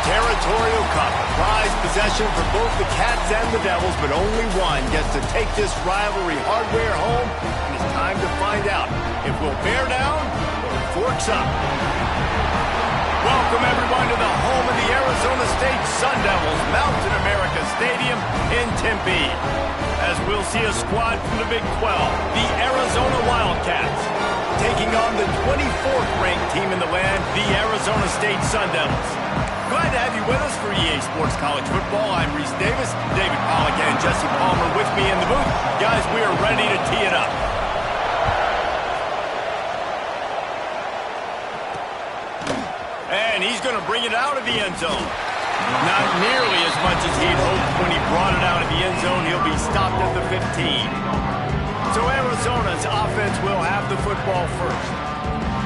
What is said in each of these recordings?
Territorial Cup, a prized possession for both the Cats and the Devils, but only one gets to take this rivalry hardware home, and it's time to find out if we'll bear down or forks up. Welcome, everyone, to the home of the Arizona State Sun Devils, Mountain America Stadium in Tempe, as we'll see a squad from the Big 12, the Arizona Wildcats, taking on the 24th-ranked team in the land, the Arizona State Sun Devils. Glad to have you with us for EA Sports College Football. I'm Reese Davis, David Pollack and Jesse Palmer with me in the booth. Guys, we are ready to tee it up. And he's going to bring it out of the end zone. Not nearly as much as he'd hoped when he brought it out of the end zone. He'll be stopped at the 15. So Arizona's offense will have the football first.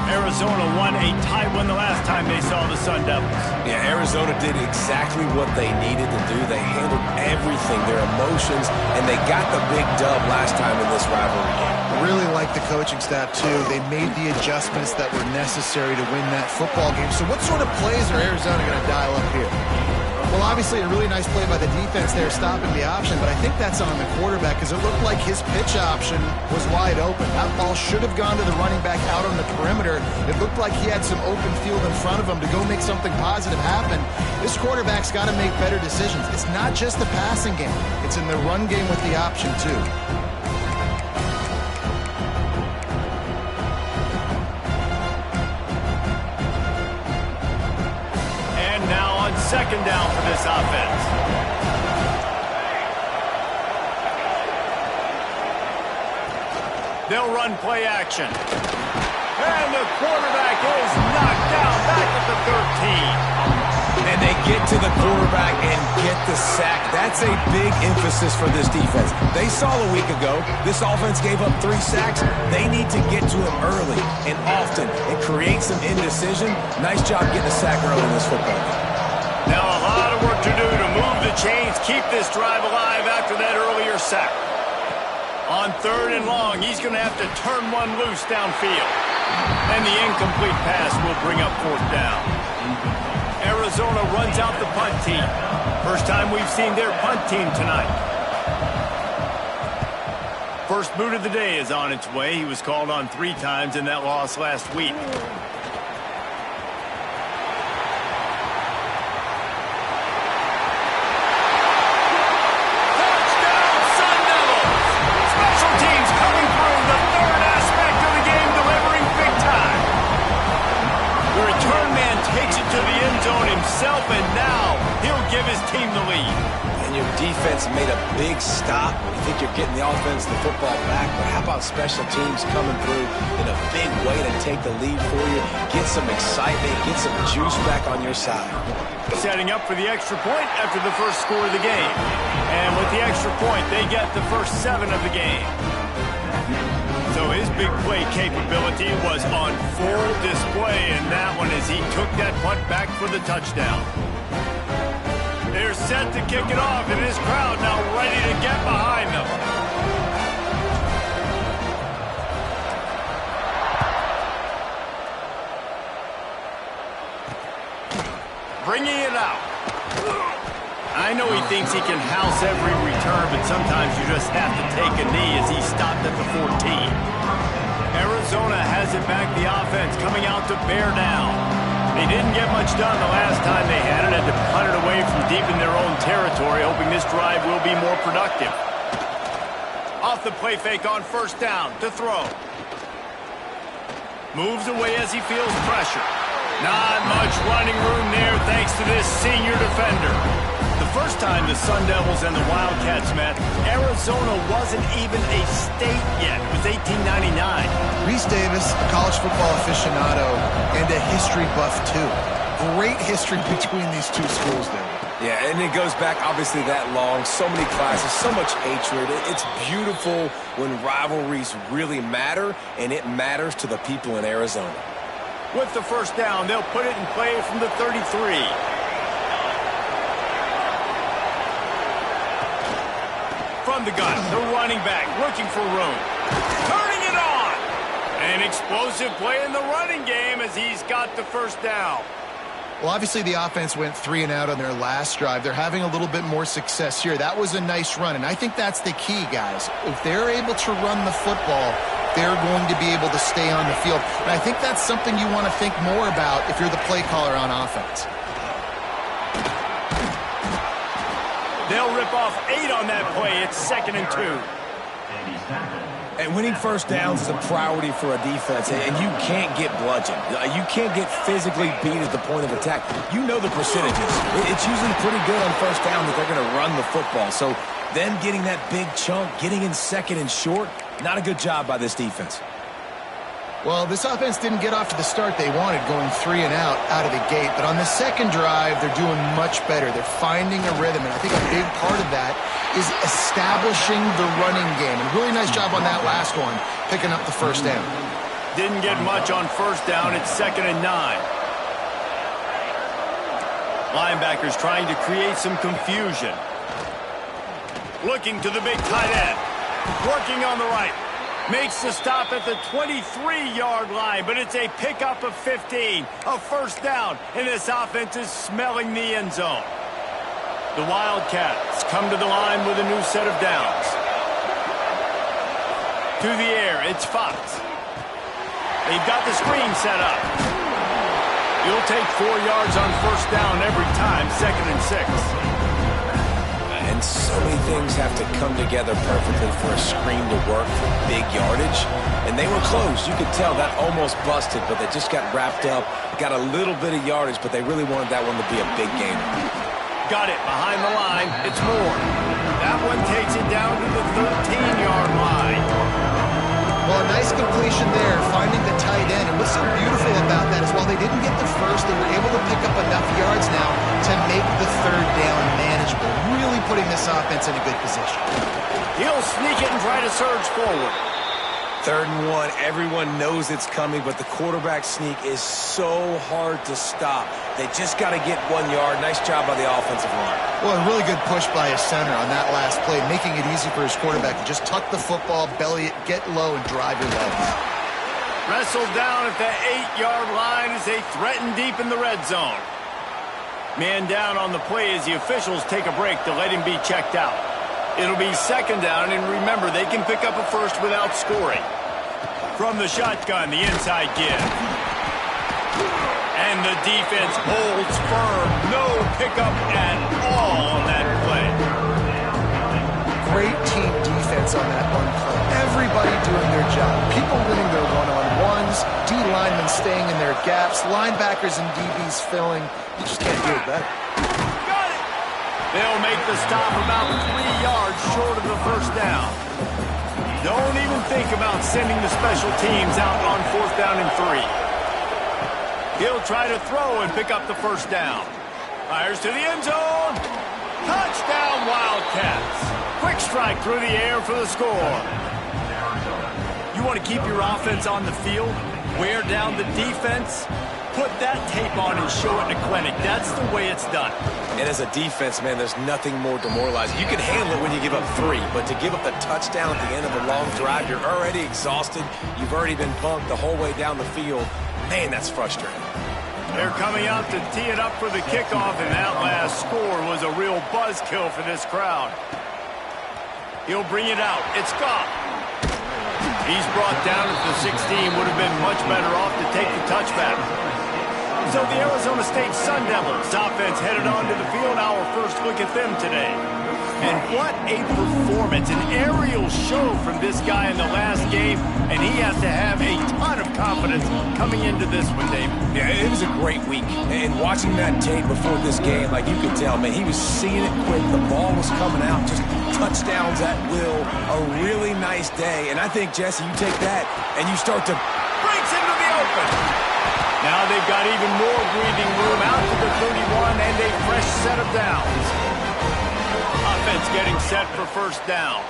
Arizona won a tight one the last time they saw the Sun Devils. Yeah, Arizona did exactly what they needed to do. They handled everything, their emotions, and they got the big dub last time in this rivalry game. I really like the coaching staff, too. They made the adjustments that were necessary to win that football game. So what sort of plays are Arizona going to dial up here? Well, obviously, a really nice play by the defense there, stopping the option, but I think that's on the quarterback because it looked like his pitch option was wide open. That ball should have gone to the running back out on the perimeter. It looked like he had some open field in front of him to go make something positive happen. This quarterback's got to make better decisions. It's not just the passing game. It's in the run game with the option, too. Second down for this offense. They'll run play action. And the quarterback is knocked down back at the 13. And they get to the quarterback and get the sack. That's a big emphasis for this defense. They saw a week ago, this offense gave up 3 sacks. They need to get to him early and often and create some indecision. Nice job getting a sack early in this football game. Now a lot of work to do to move the chains, keep this drive alive after that earlier sack. On 3rd and long, he's going to have to turn one loose downfield. And the incomplete pass will bring up 4th down. Arizona runs out the punt team. First time we've seen their punt team tonight. First boot of the day is on its way. He was called on 3 times in that loss last week. Himself, and now he'll give his team the lead. And your defense made a big stop. You think you're getting the offense, the football back, but how about special teams coming through in a big way to take the lead for you, get some excitement, get some juice back on your side. Setting up for the extra point after the first score of the game. And with the extra point, they get the first 7 of the game. So his big play capability was on full display in that one as he took that punt back for the touchdown. They're set to kick it off, and his crowd now ready to get behind them. Bringing it out. I know he thinks he can house every return, but sometimes you just have to take a knee as he stopped at the 14. Arizona has it back, the offense coming out to bear down. They didn't get much done the last time they had it, had to punt it away from deep in their own territory, hoping this drive will be more productive. Off the play fake on 1st down to throw. Moves away as he feels pressure. Not much running room there thanks to this senior defender. The first time the Sun Devils and the Wildcats met, Arizona wasn't even a state yet. It was 1899. Reese Davis, a college football aficionado and a history buff, too. Great history between these two schools, David. Yeah, and it goes back obviously that long. So many classes, so much hatred. It's beautiful when rivalries really matter, and it matters to the people in Arizona. With the first down, they'll put it in play from the 33. From the gun, the running back looking for room. Turning it on! An explosive play in the running game as he's got the first down. Well, obviously the offense went 3 and out on their last drive. They're having a little bit more success here. That was a nice run, and I think that's the key, guys. If they're able to run the football, they're going to be able to stay on the field. And I think that's something you want to think more about if you're the play caller on offense. They'll rip off 8 on that play. It's 2nd and 2. And winning first downs is a priority for a defense, and you can't get bludgeoned. You can't get physically beat at the point of attack. You know the percentages. It's usually pretty good on first down that they're going to run the football. So them getting that big chunk, getting in 2nd and short, not a good job by this defense. Well, this offense didn't get off to the start they wanted, going 3 and out of the gate. But on the second drive, they're doing much better. They're finding a rhythm, and I think a big part of that is establishing the running game. And really nice job on that last one, picking up the first down. Didn't get much on first down. It's 2nd and 9. Linebackers trying to create some confusion. Looking to the big tight end. Working on the right. Makes the stop at the 23-yard line, but it's a pickup of 15, a first down, and this offense is smelling the end zone. The Wildcats come to the line with a new set of downs. To the air, it's Fox. They've got the screen set up. You'll take 4 yards on first down every time, 2nd and 6. And so many things have to come together perfectly for a screen to work for big yardage. And they were close. You could tell that almost busted, but they just got wrapped up, got a little bit of yardage, but they really wanted that one to be a big game. Got it behind the line. It's Moore. That one takes it down to the 13-yard line. Well, a nice completion there, finding the tight end. And what's so beautiful about that is while they didn't get the first, they were able to pick up enough yards now to make the third down manageable, really putting this offense in a good position. He'll sneak it and try to surge forward. 3rd and 1, everyone knows it's coming, but the quarterback sneak is so hard to stop. They just got to get 1 yard. Nice job by the offensive line. Well, a really good push by his center on that last play, making it easy for his quarterback to just tuck the football, belly it, get low, and drive your legs. Wrestled down at the 8-yard line as they threaten deep in the red zone. Man down on the play as the officials take a break to let him be checked out. It'll be 2nd down, and remember, they can pick up a first without scoring. From the shotgun, the inside give. And the defense holds firm. No pickup at all on that play. Great team defense on that one play. Everybody doing their job. People winning their one-on-ones, D-linemen staying in their gaps, linebackers and DBs filling. You just can't do it better. Got it! They'll make the stop about 3 yards short of the first down. Don't even think about sending the special teams out on 4th down and 3. He'll try to throw and pick up the first down. Fires to the end zone. Touchdown, Wildcats. Quick strike through the air for the score. You want to keep your offense on the field? Wear down the defense? Put that tape on and show it in a clinic. That's the way it's done. And as a defense, man, there's nothing more demoralizing. You can handle it when you give up 3, but to give up the touchdown at the end of a long drive, you're already exhausted. You've already been punked the whole way down the field. Man, that's frustrating. They're coming out to tee it up for the kickoff, and that last score was a real buzzkill for this crowd. He'll bring it out. It's gone. He's brought down at the 16. Would have been much better off to take the touchback. So the Arizona State Sun Devils offense headed onto the field. Our first look at them today. And what a performance, an aerial show from this guy in the last game, and he has to have a ton of confidence coming into this one, David. Yeah, it was a great week, and watching that tape before this game, like you could tell, man, he was seeing it quick. The ball was coming out, just touchdowns at will. A really nice day, and I think, Jesse, you take that, and you start to breaks into the open. Now they've got even more breathing room out to the 31 and a fresh set of downs. Offense getting set for first down.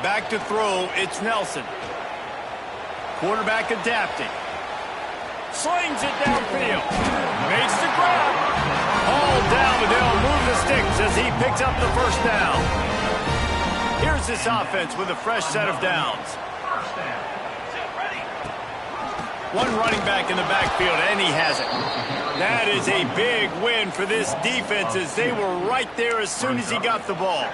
Back to throw, it's Nelson. Quarterback adapting. Slings it downfield. Makes the grab. All down, but they'll move the sticks as he picks up the first down. Here's this offense with a fresh set of downs. One running back in the backfield, and he has it. That is a big win for this defense as they were right there as soon as he got the ball.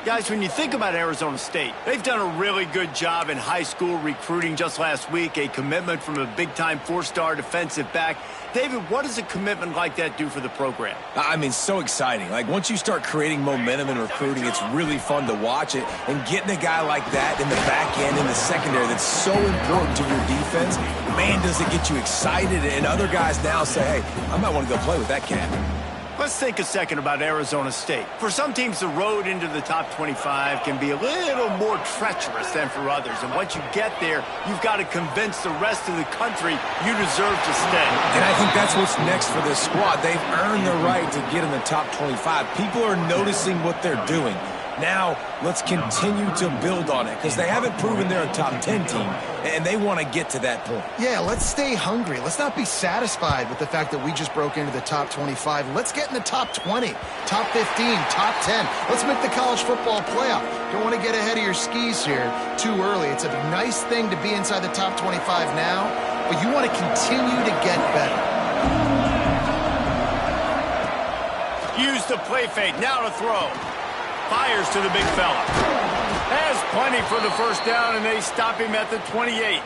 Guys, when you think about Arizona State, they've done a really good job in high school recruiting. Just last week, a commitment from a big-time four-star defensive back. David, what does a commitment like that do for the program? I mean, so exciting. Like, once you start creating momentum in recruiting, it's really fun to watch it. And getting a guy like that in the back end, in the secondary, that's so important to your defense, man, does it get you excited. And other guys now say, hey, I might want to go play with that cat. Let's think a second about Arizona State. For some teams, the road into the top 25 can be a little more treacherous than for others. And once you get there, you've got to convince the rest of the country you deserve to stay. And I think that's what's next for this squad. They've earned the right to get in the top 25. People are noticing what they're doing. Now, let's continue to build on it because they haven't proven they're a top 10 team, and they want to get to that point. Yeah, let's stay hungry. Let's not be satisfied with the fact that we just broke into the top 25. Let's get in the top 20, top 15, top 10. Let's make the college football playoff. Don't want to get ahead of your skis here too early. It's a nice thing to be inside the top 25 now, but you want to continue to get better. Use the play fake. Now to throw. Fires to the big fella. Has plenty for the first down, and they stop him at the 28.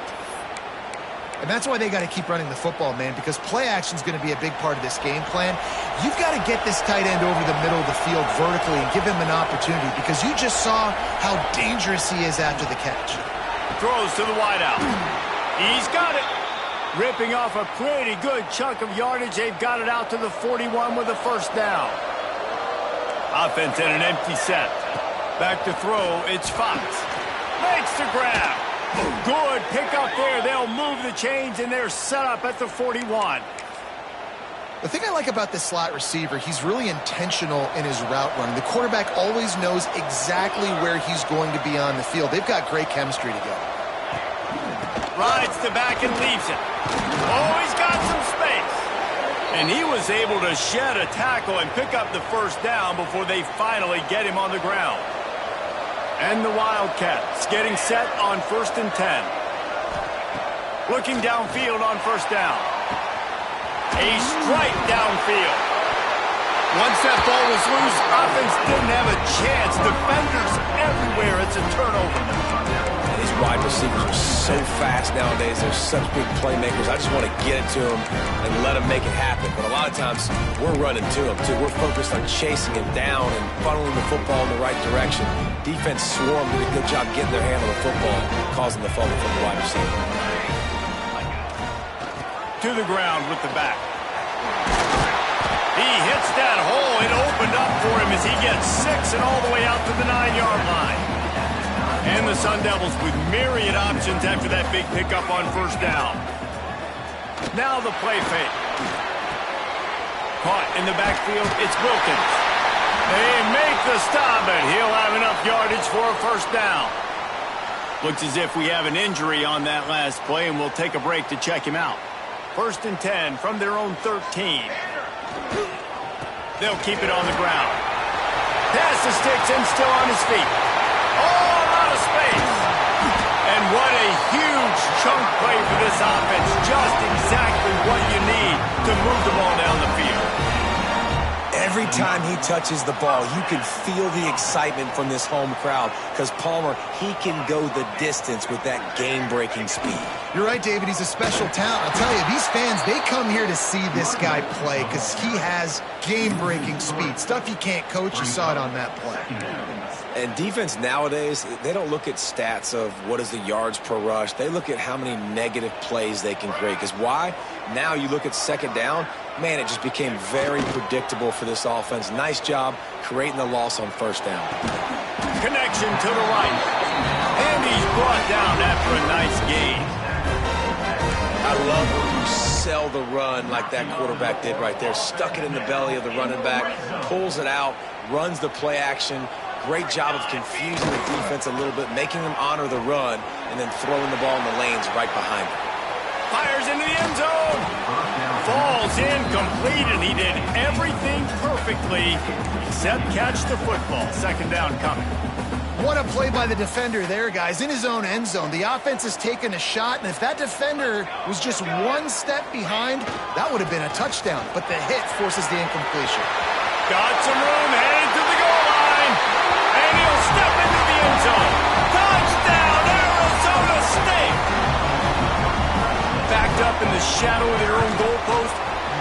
And that's why they got to keep running the football, man, because play action is going to be a big part of this game plan. You've got to get this tight end over the middle of the field vertically and give him an opportunity because you just saw how dangerous he is after the catch. Throws to the wideout. He's got it. Ripping off a pretty good chunk of yardage. They've got it out to the 41 with a first down. Offense in an empty set. Back to throw, it's Fox. Makes the grab. Good pick up there. They'll move the chains, and they're set up at the 41. The thing I like about this slot receiver, he's really intentional in his route running. The quarterback always knows exactly where he's going to be on the field. They've got great chemistry together. Rides the back and leaves it. Oh, he's got some space. And he was able to shed a tackle and pick up the first down before they finally get him on the ground. And the Wildcats getting set on 1st and 10. Looking downfield on first down. A strike downfield. Once that ball was loose, offense didn't have a chance. Defenders everywhere. It's a turnover. These wide receivers are so fast nowadays. They're such big playmakers. I just want to get it to them and let them make it happen. But a lot of times, we're running to them, too. We're focused on chasing him down and funneling the football in the right direction. Defense swarmed, did a good job getting their hand on the football, causing the fumble from the wide receiver. To the ground with the back. He hits that hole. It opened up for him as he gets 6 and all the way out to the 9-yard line. And the Sun Devils with myriad options after that big pickup on first down. Now the play fake. Caught in the backfield, it's Wilkins. They make the stop, and he'll have enough yardage for a first down. Looks as if we have an injury on that last play, and we'll take a break to check him out. 1st and 10 from their own 13. They'll keep it on the ground. Pass the sticks and still on his feet. Oh, a lot of space. And what a huge chunk play for this offense. Just exactly what you need to move the ball down the field. Every time he touches the ball, you can feel the excitement from this home crowd because Palmer, he can go the distance with that game-breaking speed. You're right, David. He's a special talent. I'll tell you, these fans, they come here to see this guy play because he has game-breaking speed. Stuff you can't coach. You saw it on that play. And defense nowadays, they don't look at stats of what is the yards per rush. They look at how many negative plays they can create. Because why? Now you look at second down, man, it just became very predictable for this offense. Nice job creating the loss on first down. Connection to the right. And he's brought down after a nice gain. I love when you sell the run like that quarterback did right there. Stuck it in the belly of the running back, pulls it out, runs the play action. Great job of confusing the defense a little bit, making them honor the run, and then throwing the ball in the lanes right behind him. Fires into the end zone. Falls incomplete, and he did everything perfectly except catch the football. Second down coming. What a play by the defender there, guys, in his own end zone. The offense has taken a shot, and if that defender was just one step behind, that would have been a touchdown. But the hit forces the incompletion. Got some room, headed to the goal line, and he'll step into the end zone. Touchdown, Arizona State! Backed up in the shadow of their own goalpost,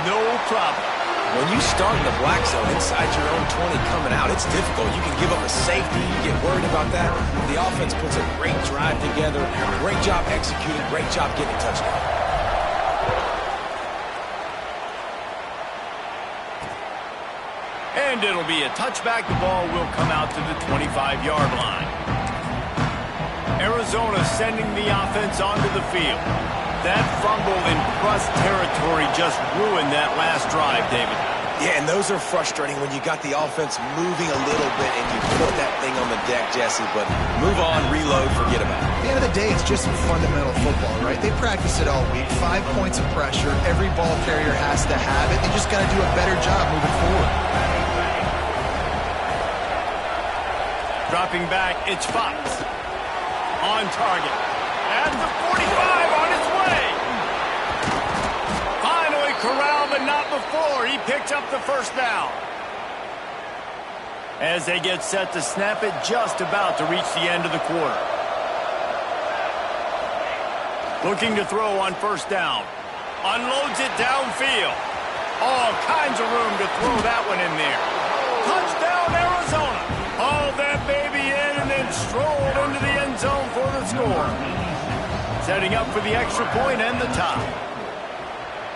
no problem. When you start in the black zone inside your own 20 coming out, it's difficult. You can give up a safety. You get worried about that. The offense puts a great drive together. Great job executing. Great job getting a touchdown. And it'll be a touchback. The ball will come out to the 25-yard line. Arizona sending the offense onto the field. That fumble in crust territory just ruined that last drive, David. Yeah, and those are frustrating when you got the offense moving a little bit and you put that thing on the deck, Jesse. But move on, reload, forget about it. At the end of the day, it's just some fundamental football, right? They practice it all week. 5 points of pressure. Every ball carrier has to have it. They just got to do a better job moving forward. Dropping back, it's Fox. On target. At the 45, on its way. Finally corralled, but not before. He picked up the first down. As they get set to snap it, just about to reach the end of the quarter. Looking to throw on first down. Unloads it downfield. All kinds of room to throw that one in there. Touchdown, Arizona. Hauled that baby in and then strolled into the end zone for the score. Setting up for the extra point and the tie.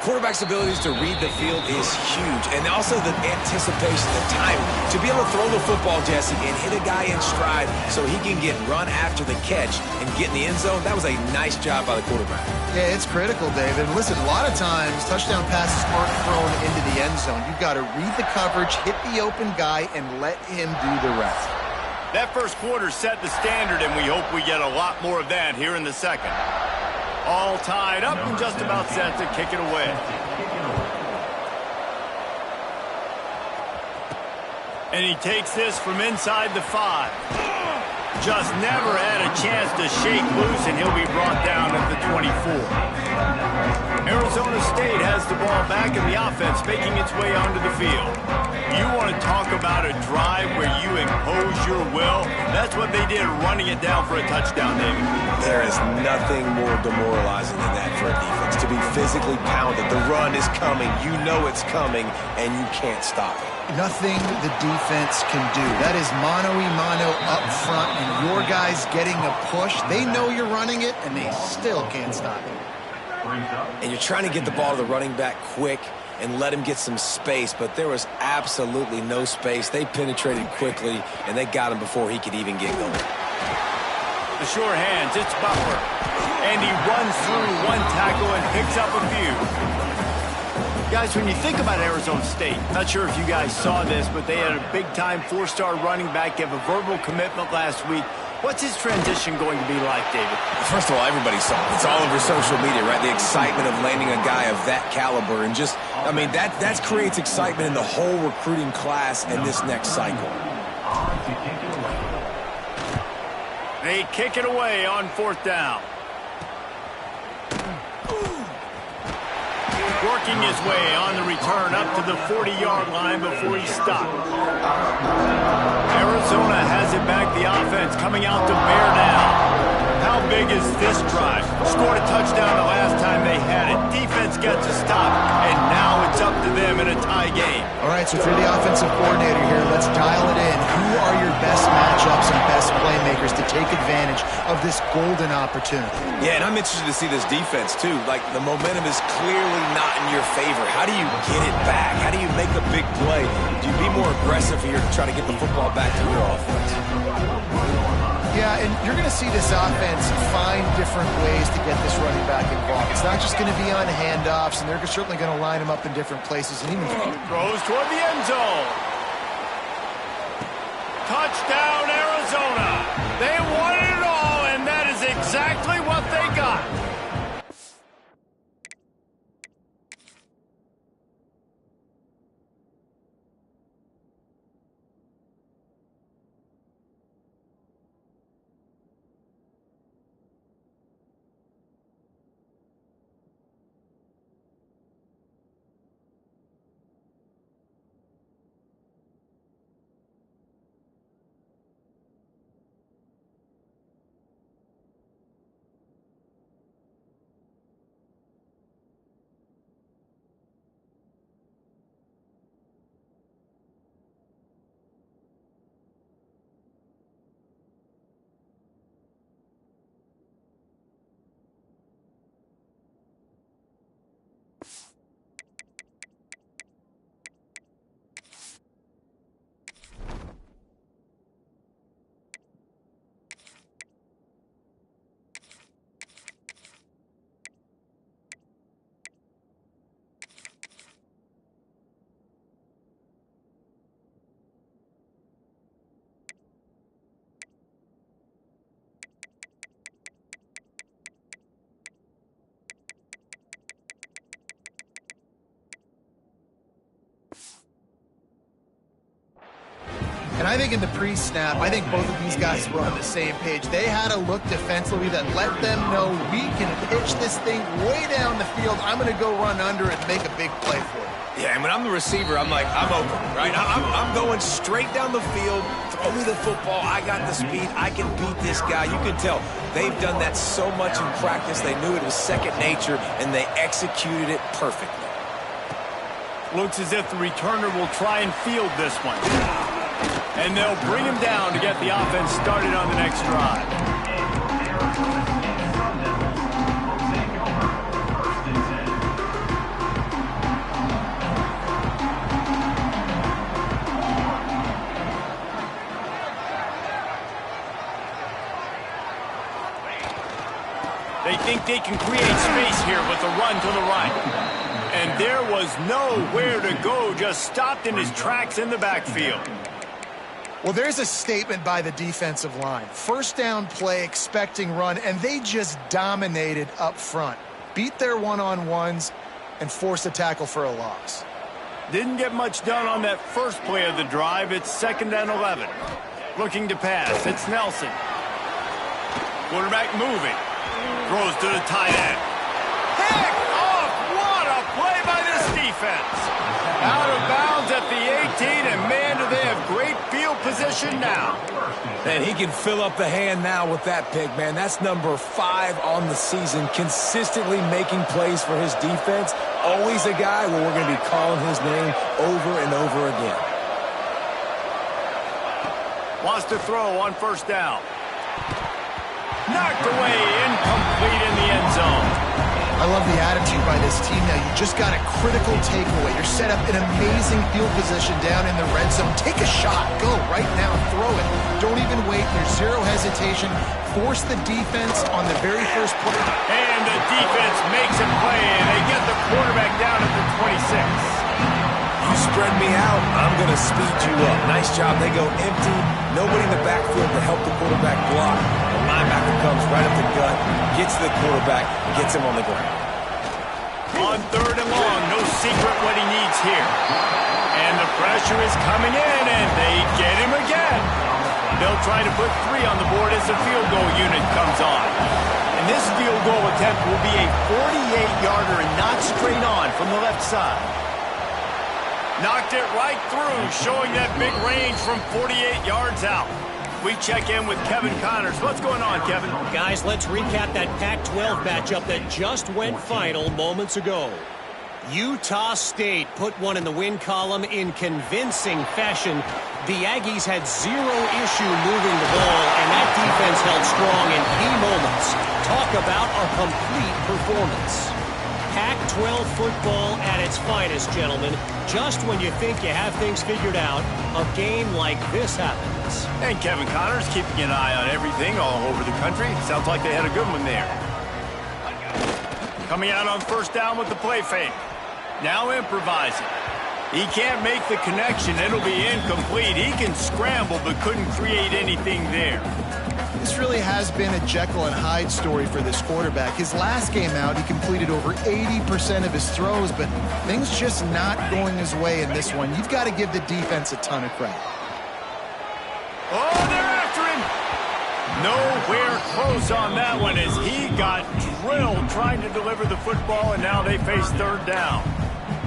Quarterback's abilities to read the field is huge, and also the anticipation, the time. To be able to throw the football, Jesse, and hit a guy in stride so he can get run after the catch and get in the end zone, that was a nice job by the quarterback. Yeah, it's critical, David. Listen, a lot of times touchdown passes aren't thrown into the end zone. You've got to read the coverage, hit the open guy, and let him do the rest. That first quarter set the standard, and we hope we get a lot more of that here in the second. All tied up and just about set to kick it away. And he takes this from inside the 5. Just never had a chance to shake loose, and he'll be brought down at the 24. Arizona State has the ball back, and the offense making its way onto the field. You want to talk about a drive where you impose your will? That's what they did, running it down for a touchdown, David. There is nothing more demoralizing than that for a defense. To be physically pounded, the run is coming, you know it's coming, and you can't stop it. Nothing the defense can do. That is mano-a-mano up front, and your guys getting a push. They know you're running it, and they still can't stop it. And you're trying to get the ball to the running back quick and let him get some space, but there was absolutely no space. They penetrated quickly, and they got him before he could even get going. The sure hands, it's Butler. And he runs through one tackle and picks up a few. Guys, when you think about Arizona State, not sure if you guys saw this, but they had a big-time 4-star running back give a verbal commitment last week. What's his transition going to be like, David? First of all, everybody saw it. It's all over social media, right? The excitement of landing a guy of that caliber. And just, I mean, that creates excitement in the whole recruiting class in this next cycle. They kick it away on 4th down. Working his way on the return up to the 40-yard line before he stopped. Arizona has it back, the offense coming out to bear down. How big is this drive? Scored a touchdown the last time they had it. Defense gets a stop, and now it's up to them in a tie game. All right, so if you're the offensive coordinator here, let's dial it in. Who are your best matchups and best playmakers to take advantage of this golden opportunity? Yeah, and I'm interested to see this defense, too. Like, the momentum is clearly not in your favor. How do you get it back? How do you make a big play? Do you be more aggressive here to try to get the football back to your offense? Yeah, and you're going to see this offense find different ways to get this running back involved. It's not just going to be on handoffs, and they're certainly going to line him up in different places. And even throws toward the end zone. Touchdown, Arizona. They wanted it all, and that is exactly what they got. And I think in the pre-snap, I think both of these guys were on the same page. They had a look defensively that let them know we can pitch this thing way down the field. I'm going to go run under it and make a big play for it. Yeah, and when I'm the receiver, I'm like, I'm open, right? I'm going straight down the field. Throw me the football. I got the speed. I can beat this guy. You can tell they've done that so much in practice. They knew it was second nature, and they executed it perfectly. Looks as if the returner will try and field this one. And they'll bring him down to get the offense started on the next drive. They think they can create space here with a run to the right. And there was nowhere to go, just stopped in his tracks in the backfield. Well, there's a statement by the defensive line. First down play, expecting run, and they just dominated up front. Beat their one-on-ones and forced a tackle for a loss. Didn't get much done on that first play of the drive. It's 2nd and 11. Looking to pass. It's Nelson. Quarterback moving. Throws to the tight end. Pick off! What a play by this defense. Out of bounds at the 18, and man, do they have great field position now. And he can fill up the hand now with that pick, man. That's number 5 on the season, consistently making plays for his defense. Always a guy where we're going to be calling his name over and over again. Wants to throw on first down. Knocked away, incomplete in the end zone. I love the attitude by this team now. You just got a critical takeaway. You're set up in amazing field position down in the red zone. Take a shot. Go right now. Throw it. Don't even wait. There's zero hesitation. Force the defense on the very first play. And the defense makes a play, and they get the quarterback down at the 26. You spread me out, I'm going to speed you up. Nice job. They go empty. Nobody in the backfield to help the quarterback block. The linebacker comes right up the gut, gets to the quarterback, gets him on the ground. On 3rd and long, no secret what he needs here. And the pressure is coming in, and they get him again. They'll try to put 3 on the board as the field goal unit comes on. And this field goal attempt will be a 48-yarder and not straight on from the left side. Knocked it right through, showing that big range from 48 yards out. We check in with Kevin Connors. What's going on, Kevin? Guys, let's recap that Pac-12 matchup that just went final moments ago. Utah State put one in the win column in convincing fashion. The Aggies had 0 issue moving the ball, and that defense held strong in key moments. Talk about a complete performance. Pac-12 football at its finest, gentlemen. Just when you think you have things figured out, a game like this happens. And Kevin Connors keeping an eye on everything all over the country. Sounds like they had a good one there. Coming out on first down with the play fake. Now improvising. He can't make the connection. It'll be incomplete. He can scramble but couldn't create anything there. This really has been a Jekyll and Hyde story for this quarterback. His last game out, he completed over 80% of his throws, but things just not going his way in this one. You've got to give the defense a ton of credit. Oh, they're after him. Nowhere close on that one as he got drilled trying to deliver the football, and now they face 3rd down.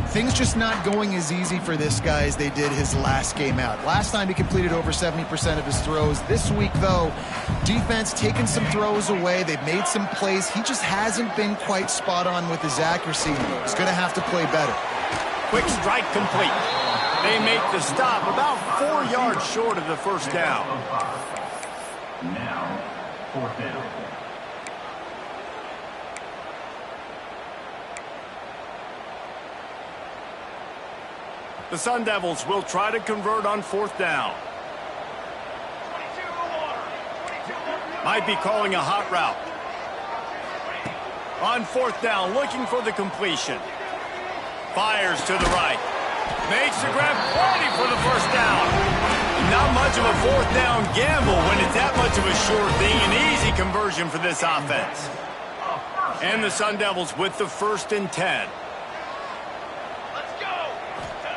Things just not going as easy for this guy as they did his last game out. Last time he completed over 70% of his throws. This week, though, defense taking some throws away. They've made some plays. He just hasn't been quite spot on with his accuracy. He's going to have to play better. Quick strike complete. They make the stop about 4 yards short of the first down. Now, 4th down. The Sun Devils will try to convert on 4th down. Might be calling a hot route. On 4th down, looking for the completion. Fires to the right. Makes the grab, plenty for the first down. Not much of a 4th down gamble when it's that much of a sure thing. An easy conversion for this offense. And the Sun Devils with the 1st and 10.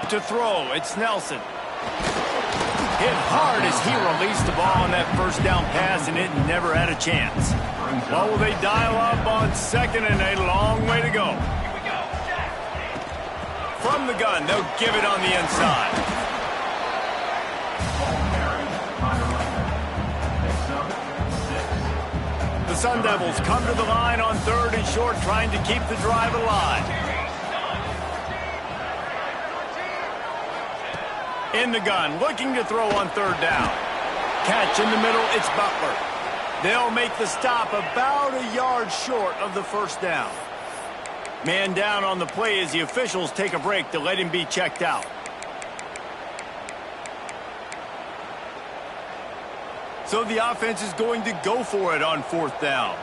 To throw, it's Nelson. Hit hard as he released the ball on that first down pass, and it never had a chance. Well, will they dial up on second and a long way to go? From the gun, they'll give it on the inside. The Sun Devils come to the line on third and short, trying to keep the drive alive. In the gun, looking to throw on third down. Catch in the middle, it's Butler. They'll make the stop about a yard short of the first down. Man down on the play as the officials take a break to let him be checked out. So the offense is going to go for it on fourth down.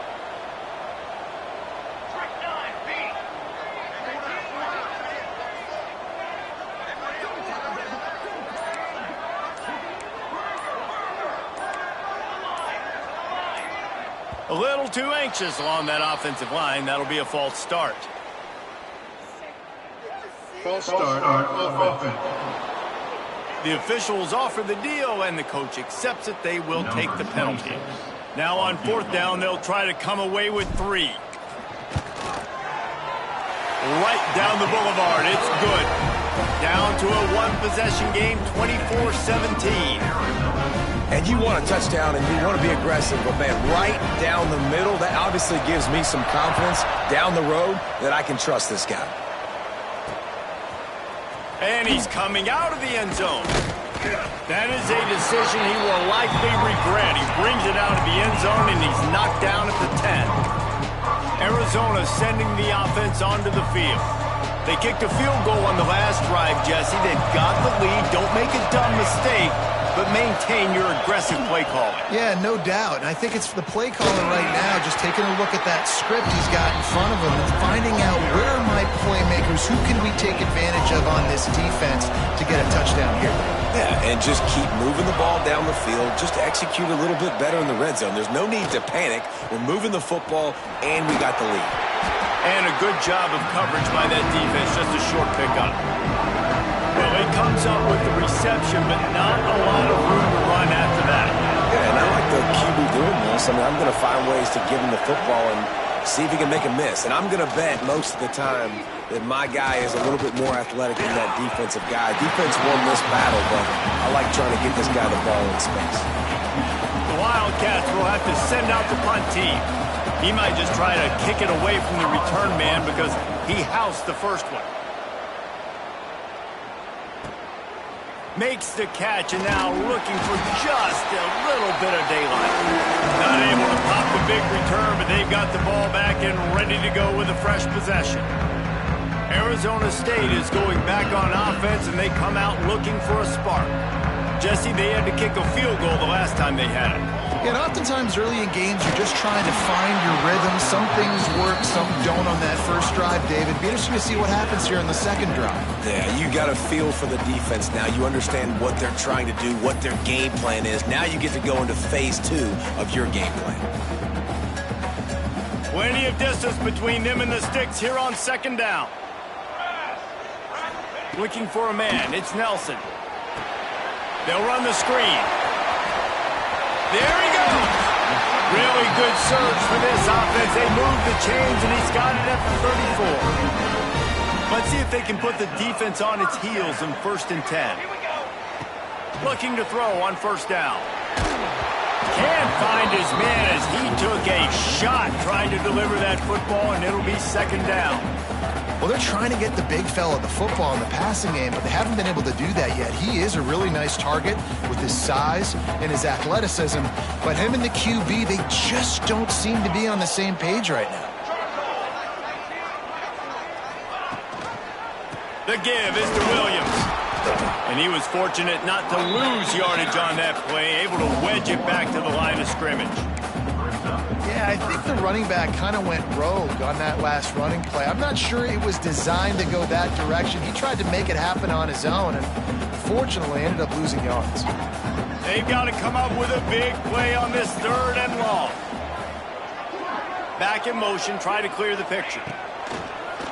A little too anxious along that offensive line. That'll be a false start. False start on offense. The officials offer the deal, and the coach accepts it. They will take the penalty. Now on fourth down, they'll try to come away with 3. Right down the boulevard. It's good. Down to a one-possession game, 24-17. And you want a touchdown, and you want to be aggressive, but, man, right down the middle, that obviously gives me some confidence down the road that I can trust this guy. And he's coming out of the end zone. That is a decision he will likely regret. He brings it out of the end zone, and he's knocked down at the 10. Arizona sending the offense onto the field. They kicked a field goal on the last drive, Jesse. They've got the lead. Don't make a dumb mistake, but maintain your aggressive play calling. Yeah, no doubt. And I think it's the play caller right now just taking a look at that script he's got in front of him and finding out where are my playmakers, who can we take advantage of on this defense to get a touchdown here. Yeah, and just keep moving the ball down the field. Just execute a little bit better in the red zone. There's no need to panic. We're moving the football, and we got the lead. And a good job of coverage by that defense. Just a short pickup. Well, he comes up with the reception, but not a lot of room to run after that. Yeah, and I like the QB doing this. I mean, I'm going to find ways to give him the football and see if he can make a miss. And I'm going to bet most of the time that my guy is a little bit more athletic than that defensive guy. Defense won this battle, but I like trying to get this guy the ball in space. The Wildcats will have to send out the punt team. He might just try to kick it away from the return man because he housed the first one. Makes the catch, and now looking for just a little bit of daylight. Not able to pop the big return, but they've got the ball back and ready to go with a fresh possession. Arizona State is going back on offense, and they come out looking for a spark. Jesse, they had to kick a field goal the last time they had it. Yeah, and oftentimes early in games, you're just trying to find your rhythm. Some things work, some don't on that first drive, David. Be interesting to see what happens here in the second drive. Yeah, you got a feel for the defense now. You understand what they're trying to do, what their game plan is. Now you get to go into phase 2 of your game plan. Plenty of distance between them and the sticks here on second down. Looking for a man. It's Nelson. They'll run the screen. There he goes. Really good surge for this offense. They move the chains, and he's got it at the 34. Let's see if they can put the defense on its heels in 1st and 10. Looking to throw on first down. Can't find his man as he took a shot trying to deliver that football, and it'll be second down. Well, they're trying to get the big fella the football in the passing game, but they haven't been able to do that yet. He is a really nice target with his size and his athleticism, but him and the QB, they just don't seem to be on the same page right now. The give is to Williams. And he was fortunate not to lose yardage on that play, able to wedge it back to the line of scrimmage. Yeah, I think the running back kind of went rogue on that last running play. I'm not sure it was designed to go that direction. He tried to make it happen on his own, and fortunately ended up losing yards. They've got to come up with a big play on this 3rd and long. Back in motion, try to clear the picture.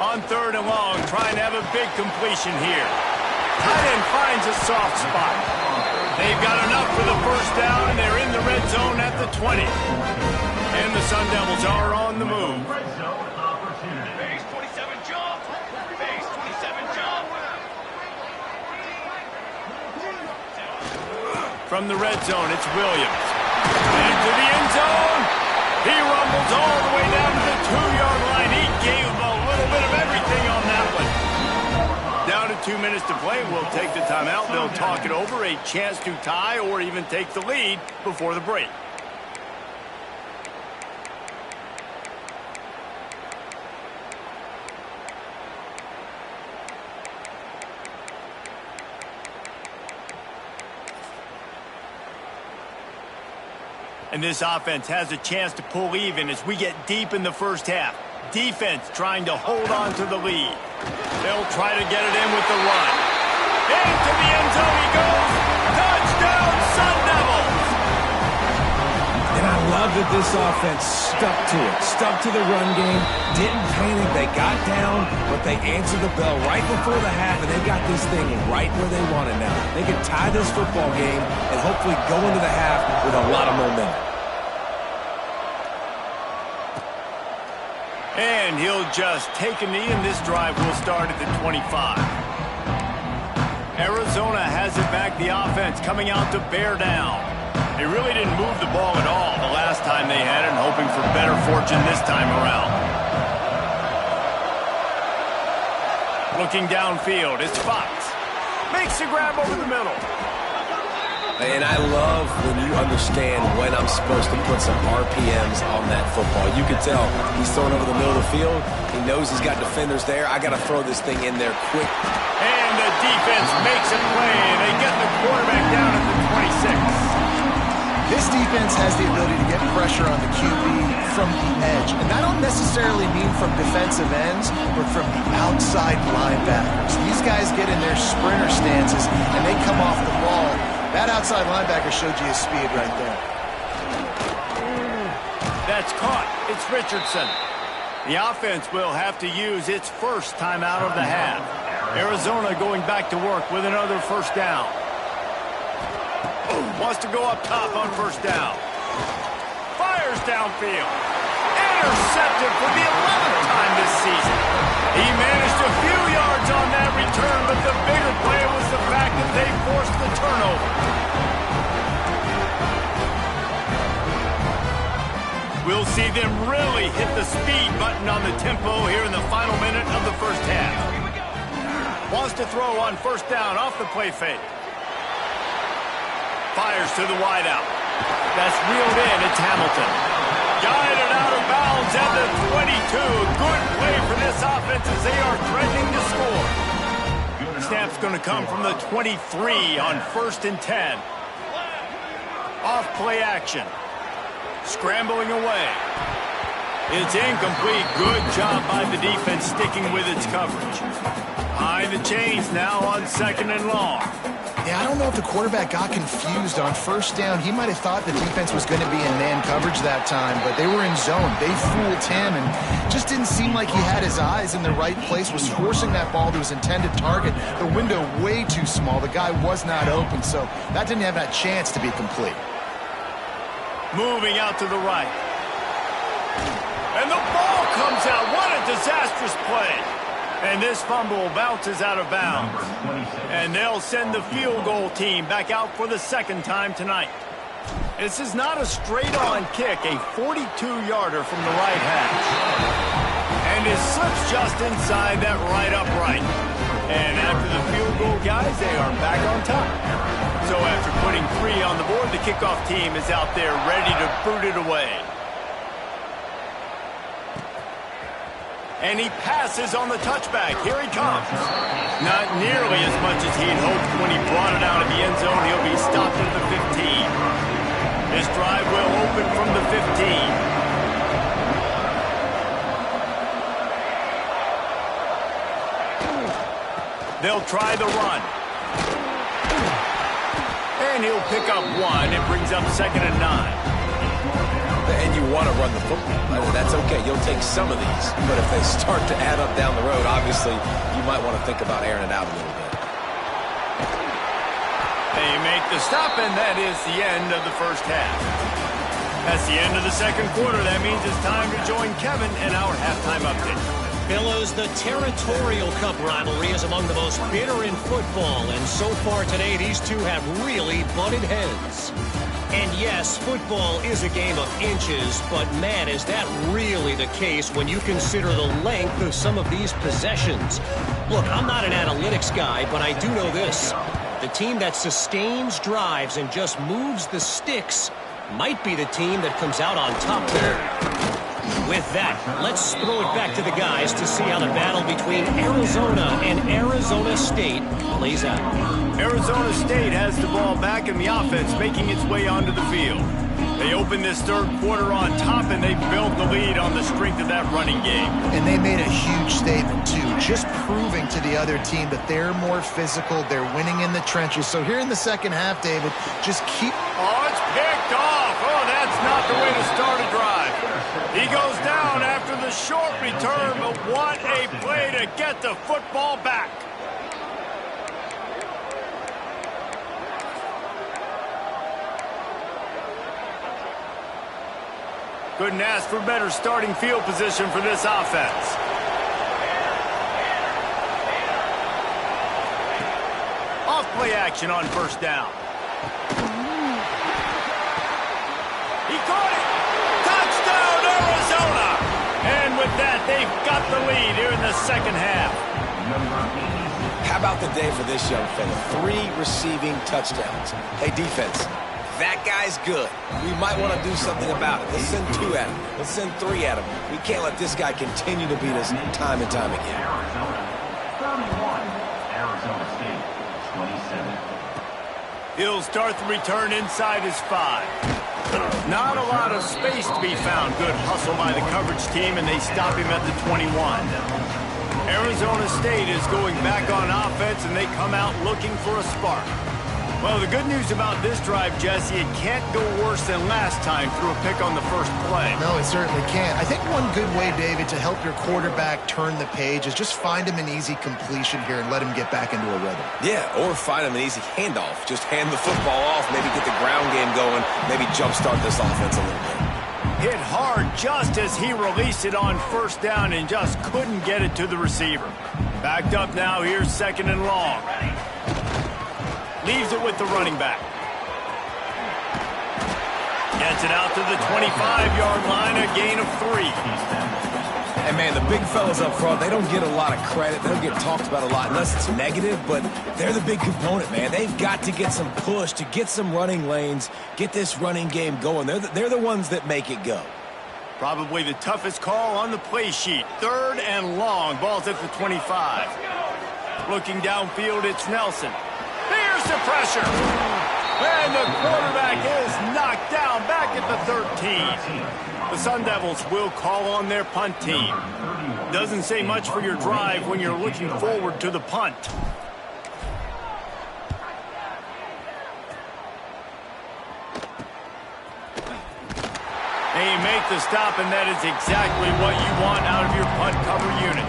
On 3rd and long, trying to have a big completion here. Tight end finds a soft spot. They've got enough for the first down, and they're in the red zone at the 20. And the Sun Devils are on the move. Base 27 jump. Base 27 jump. From the red zone, it's Williams. Into the end zone. He rumbles all the way down to the 2-yard line. He gave him a little bit of everything on that one. Down to 2 minutes to play. We'll take the timeout. They'll talk it over. A chance to tie or even take the lead before the break. And this offense has a chance to pull even as we get deep in the first half. Defense trying to hold on to the lead. They'll try to get it in with the run. Into the end zone he goes. Touchdown, Sun Devils! And I love that this offense stuck to it. Stuck to the run game. Didn't panic. They got down, but they answered the bell right before the half, and they got this thing right where they want it now. They can tie this football game and hopefully go into the half with a lot of momentum. And he'll just take a knee, and this drive will start at the 25. Arizona has it back. The offense coming out to bear down. They really didn't move the ball at all the last time they had it, and hoping for better fortune this time around. Looking downfield, it's Fox. Makes the grab over the middle. And I love when you understand when I'm supposed to put some RPMs on that football. You can tell he's throwing over the middle of the field. He knows he's got defenders there. I got to throw this thing in there quick. And the defense makes a play. They get the quarterback down at the 26. This defense has the ability to get pressure on the QB from the edge. And that don't necessarily mean from defensive ends, but from the outside linebackers. These guys get in their sprinter stances, and they come off the ball. That outside linebacker showed you his speed right there. That's caught. It's Richardson. The offense will have to use its first time out of the half. Arizona going back to work with another first down. Wants to go up top on first down. Fires downfield. Intercepted for the 11th time this season. He managed a few yards on that return, but the bigger play was the fact that they forced the turnover. We'll see them really hit the speed button on the tempo here in the final minute of the first half. Wants to throw on first down off the play fake. Fires to the wideout. That's reeled in. It's Hamilton. Guided out of bounds at the 22. Good play for this offense as they are threatening to score. Snap's going to come from the 23 on 1st and 10. Off play action. Scrambling away. It's incomplete. Good job by the defense sticking with its coverage. Behind the chains now on 2nd and long. Yeah, I don't know if the quarterback got confused on first down. He might have thought the defense was going to be in man coverage that time, but they were in zone. They fooled him and just didn't seem like he had his eyes in the right place, was forcing that ball to his intended target. The window way too small. The guy was not open, so that didn't have that chance to be complete. Moving out to the right. And the ball comes out. What a disastrous play. And this fumble bounces out of bounds. And they'll send the field goal team back out for the 2nd time tonight. This is not a straight-on kick, a 42-yarder from the right hash. And it slips just inside that right upright. And after the field goal, guys, they are back on top. So after putting 3 on the board, the kickoff team is out there ready to boot it away. And he passes on the touchback. Here he comes. Not nearly as much as he'd hoped when he brought it out of the end zone. He'll be stopped at the 15. This drive will open from the 15. They'll try the run. And he'll pick up 1. It brings up 2nd and 9. And you want to run the football. I mean, that's okay. You'll take some of these. But if they start to add up down the road, obviously, you might want to think about airing it out a little bit. They make the stop, and that is the end of the first half. That's the end of the second quarter. That means it's time to join Kevin in our halftime update. Fellows, the Territorial Cup rivalry is among the most bitter in football, and so far today, these two have really butted heads. And yes, football is a game of inches, but man, is that really the case when you consider the length of some of these possessions. Look, I'm not an analytics guy, but I do know this. The team that sustains drives and just moves the sticks might be the team that comes out on top there. With that, let's throw it back to the guys to see how the battle between Arizona and Arizona State plays out. Arizona State has the ball back in the offense, making its way onto the field. They opened this third quarter on top, and they built the lead on the strength of that running game. And they made a huge statement, too, just proving to the other team that they're more physical, they're winning in the trenches. So here in the second half, David, just keep... Oh, it's picked off. Oh, that's not the way to start a drive. He goes down after the short return, but what a play to get the football back. Couldn't ask for better starting field position for this offense. Off play action on first down. He caught it. Touchdown, Arizona. And with that, they've got the lead here in the second half. How about the day for this young fella? 3 receiving touchdowns. Hey, defense. That guy's good. We might want to do something about it. Let's send 2 at him. Let's send 3 at him. We can't let this guy continue to beat us time and time again. Arizona 31, Arizona State 27. He'll start the return inside his 5. Not a lot of space to be found. Good hustle by the coverage team, and they stop him at the 21. Arizona State is going back on offense, and they come out looking for a spark. Well, the good news about this drive, Jesse, it can't go worse than last time through a pick on the first play. No, it certainly can't. I think one good way, David, to help your quarterback turn the page is just find him an easy completion here and let him get back into a rhythm. Yeah, or find him an easy handoff. Just hand the football off, maybe get the ground game going, maybe jumpstart this offense a little bit. Hit hard just as he released it on first down and just couldn't get it to the receiver. Backed up now, here's second and long. Leaves it with the running back. Gets it out to the 25-yard line, a gain of 3. And, man, the big fellas up front, they don't get a lot of credit. They don't get talked about a lot unless it's negative, but they're the big component, man. They've got to get some push, to get some running lanes, get this running game going. They're the ones that make it go. Probably the toughest call on the play sheet. Third and long. Ball's at the 25. Looking downfield, it's Nelson. Here's the pressure. And the quarterback is knocked down back at the 13. The Sun Devils will call on their punt team. Doesn't say much for your drive when you're looking forward to the punt. They make the stop, and that is exactly what you want out of your punt cover unit.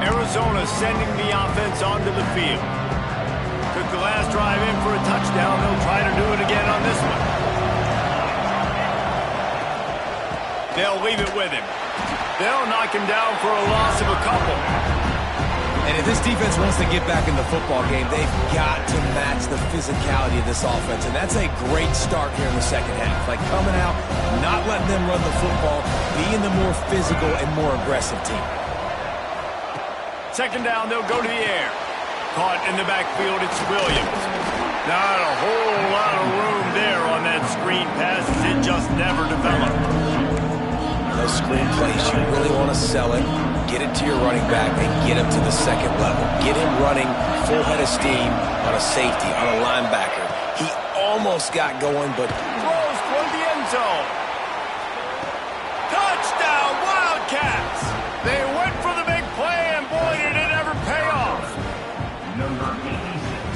Arizona sending the offense onto the field. Took the last drive in for a touchdown. They'll try to do it again on this one. They'll leave it with him. They'll knock him down for a loss of a couple. And if this defense wants to get back in the football game, they've got to match the physicality of this offense. And that's a great start here in the second half. Like coming out, not letting them run the football, being the more physical and more aggressive team. Second down, they'll go to the air. Caught in the backfield, it's Williams. Not a whole lot of room there on that screen pass as it just never developed. Those screen plays, you really want to sell it, get it to your running back, and get him to the second level. Get him running full head of steam on a safety, on a linebacker. He almost got going, but throws toward the end zone. Touchdown, Wildcats! They went for the big play, and boy, did it ever pay off.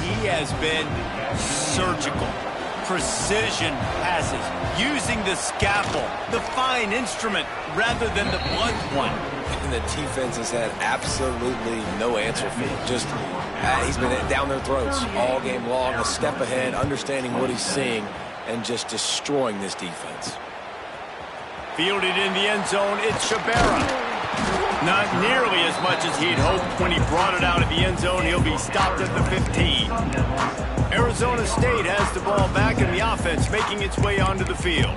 He has been surgical. precision passes, using the scalpel, the fine instrument, rather than the blunt one. And the defense has had absolutely no answer for him. Just, he's been down their throats all game long, a step ahead, understanding what he's seeing, and just destroying this defense. Fielded in the end zone, it's Shabera. Not nearly as much as he'd hoped. When he brought it out of the end zone, he'll be stopped at the 15. Arizona State has the ball back in the offense, making its way onto the field.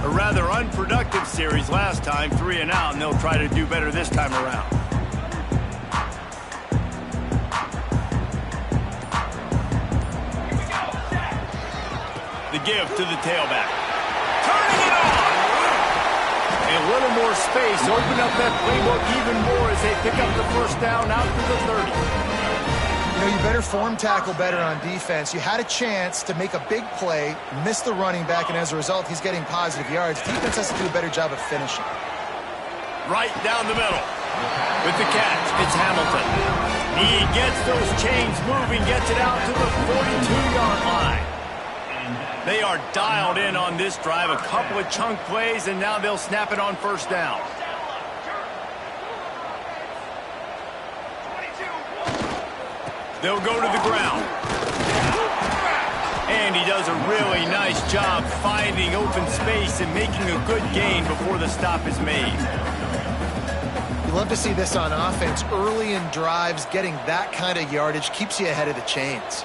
A rather unproductive series last time, 3 and out, and they'll try to do better this time around. The give to the tailback. Turning it on! A little more space, open up that playbook even more as they pick up the first down out to the 30. You know, you better form tackle better on defense. You had a chance to make a big play, miss the running back, and as a result, he's getting positive yards. Defense has to do a better job of finishing. Right down the middle. With the catch, it's Hamilton. He gets those chains moving, gets it out to the 42-yard line. They are dialed in on this drive. A couple of chunk plays, and now they'll snap it on first down. They'll go to the ground. And he does a really nice job finding open space and making a good gain before the stop is made. You love to see this on offense. Early in drives, getting that kind of yardage keeps you ahead of the chains.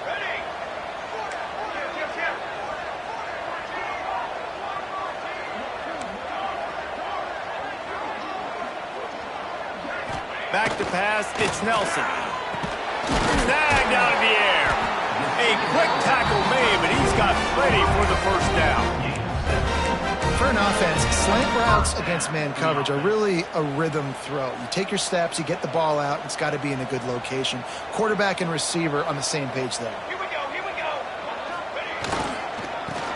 Back to pass, it's Nelson. Snagged out of the air. A quick tackle made, but he's got plenty for the first down. For an offense, slant routes against man coverage are really a rhythm throw. You take your steps, you get the ball out, it's got to be in a good location. Quarterback and receiver on the same page there. Here we go, here we go.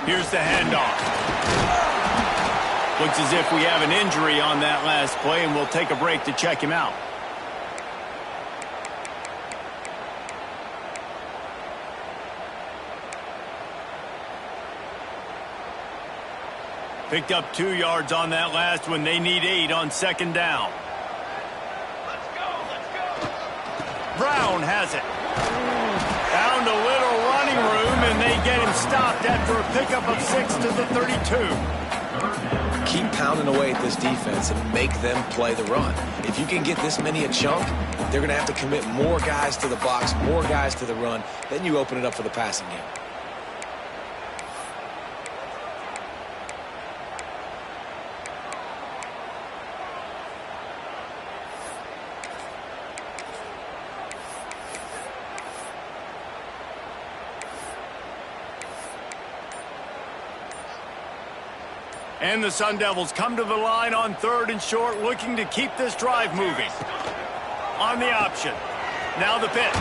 Here's the handoff. Looks as if we have an injury on that last play, and we'll take a break to check him out. Picked up 2 yards on that last one. They need 8 on second down. Let's go, let's go. Brown has it. Found a little running room, and they get him stopped after a pickup of 6 to the 32. Keep pounding away at this defense and make them play the run. If you can get this many a chunk, they're going to have to commit more guys to the box, more guys to the run. Then you open it up for the passing game. And the Sun Devils come to the line on 3rd and short, looking to keep this drive moving. On the option. Now the pitch.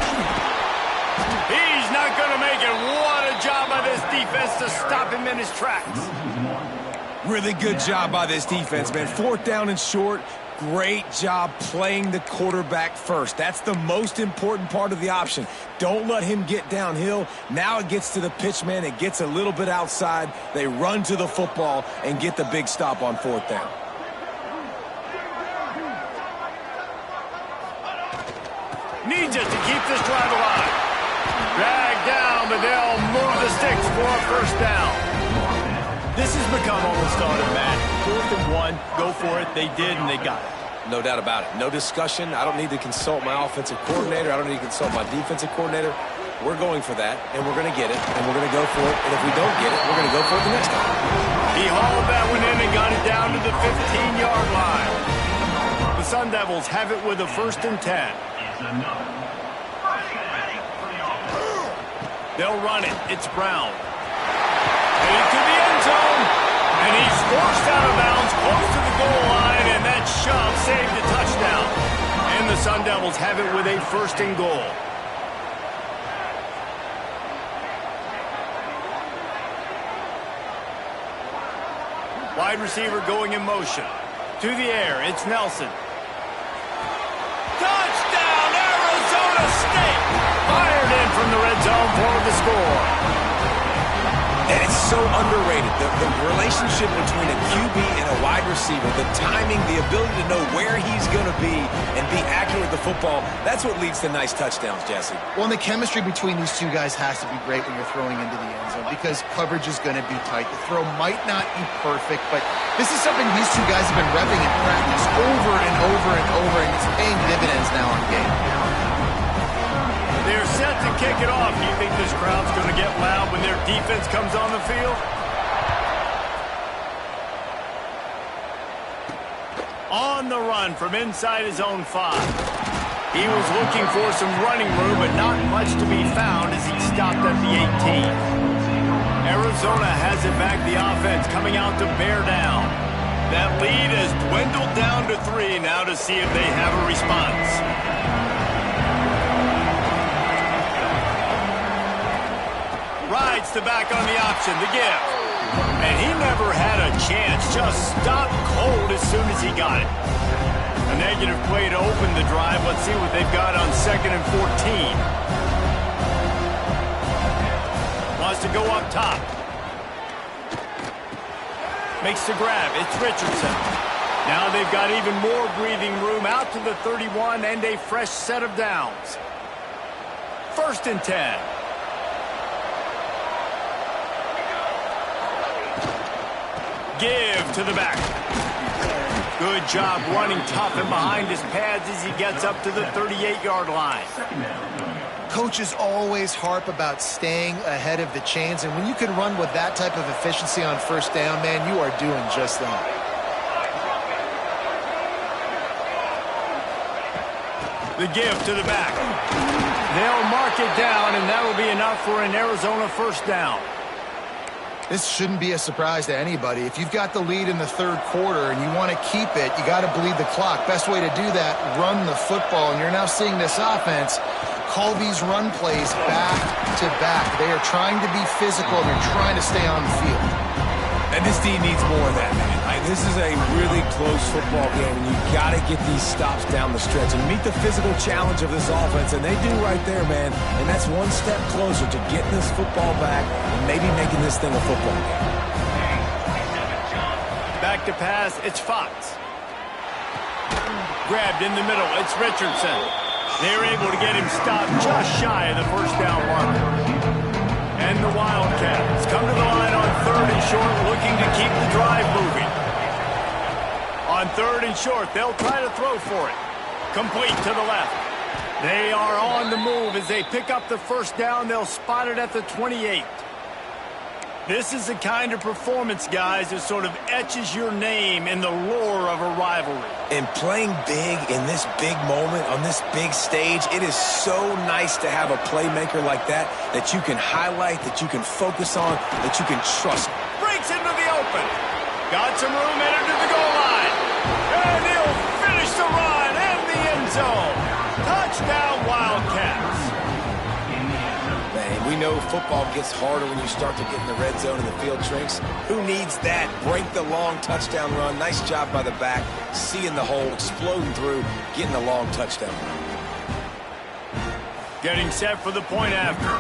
He's not going to make it. What a job by this defense to stop him in his tracks. Really good job by this defense, man. 4th down and short. Great job playing the quarterback first. That's the most important part of the option. Don't let him get downhill. Now it gets to the pitch man. It gets a little bit outside. They run to the football and get the big stop on 4th down. Needs it to keep this drive alive. Dragged down, but they'll move the sticks for a first down. This has become almost automatic. 4th and 1, go for it. They did, and they got it. No doubt about it. No discussion. I don't need to consult my offensive coordinator. I don't need to consult my defensive coordinator. We're going for that, and we're going to get it, and we're going to go for it. And if we don't get it, we're going to go for it the next time. He hauled that one in and got it down to the 15-yard line. The Sun Devils have it with a 1st and 10. They'll run it. It's Brown. Headed to the end zone, and he's forced out of bounds close to the goal line, and that shove saved a touchdown. And the Sun Devils have it with a 1st and goal. Wide receiver going in motion. To the air, it's Nelson. Touchdown, Arizona State! Fired in from the red zone for the score. And it's so underrated. The relationship between a QB and a wide receiver, the timing, the ability to know where he's going to be and be accurate with the football, that's what leads to nice touchdowns, Jesse. Well, and the chemistry between these two guys has to be great when you're throwing into the end zone because coverage is going to be tight. The throw might not be perfect, but this is something these two guys have been repping in practice over and over and over, and it's paying dividends now on game. They're set to kick it off. Do you think this crowd's going to get loud when their defense comes on the field? On the run from inside his own 5. He was looking for some running room, but not much to be found as he stopped at the 18. Arizona has it back, the offense coming out to bear down. That lead has dwindled down to 3 now to see if they have a response. Rides the back on the option, the give. And he never had a chance, just stopped cold as soon as he got it. A negative play to open the drive. Let's see what they've got on 2nd and 14. Wants to go up top. Makes the grab. It's Richardson. Now they've got even more breathing room out to the 31 and a fresh set of downs. 1st and 10. Give to the back. Good job running tough and behind his pads as he gets up to the 38-yard line. Coaches always harp about staying ahead of the chains, and when you can run with that type of efficiency on 1st down, man, you are doing just that. The give to the back. They'll mark it down, and that will be enough for an Arizona 1st down. This shouldn't be a surprise to anybody. If you've got the lead in the 3rd quarter and you want to keep it, you got to bleed the clock. Best way to do that, run the football. And you're now seeing this offense call these run plays back to back. They are trying to be physical and they're trying to stay on the field. And this D needs more of that, man. This is a really close football game, and you've got to get these stops down the stretch and meet the physical challenge of this offense, and they do right there, man. And that's one step closer to getting this football back and maybe making this thing a football game. Back to pass, it's Fox. Grabbed in the middle, it's Richardson. They're able to get him stopped just shy of the 1st down marker. And the Wildcats come to the line on 3rd and short, looking to keep the drive moving. On 3rd and short, they'll try to throw for it. Complete to the left. They are on the move as they pick up the 1st down. They'll spot it at the 28. This is the kind of performance, guys, that sort of etches your name in the lore of a rivalry. And playing big in this big moment, on this big stage, it is so nice to have a playmaker like that that you can highlight, that you can focus on, that you can trust. Breaks into the open. Got some room headed to the goal line. And he'll finish the run in the end zone. Touchdown, Wildcats. Man, we know football gets harder when you start to get in the red zone and the field shrinks. Who needs that? Break the long touchdown run. Nice job by the back. Seeing the hole, exploding through, getting the long touchdown run. Getting set for the point after.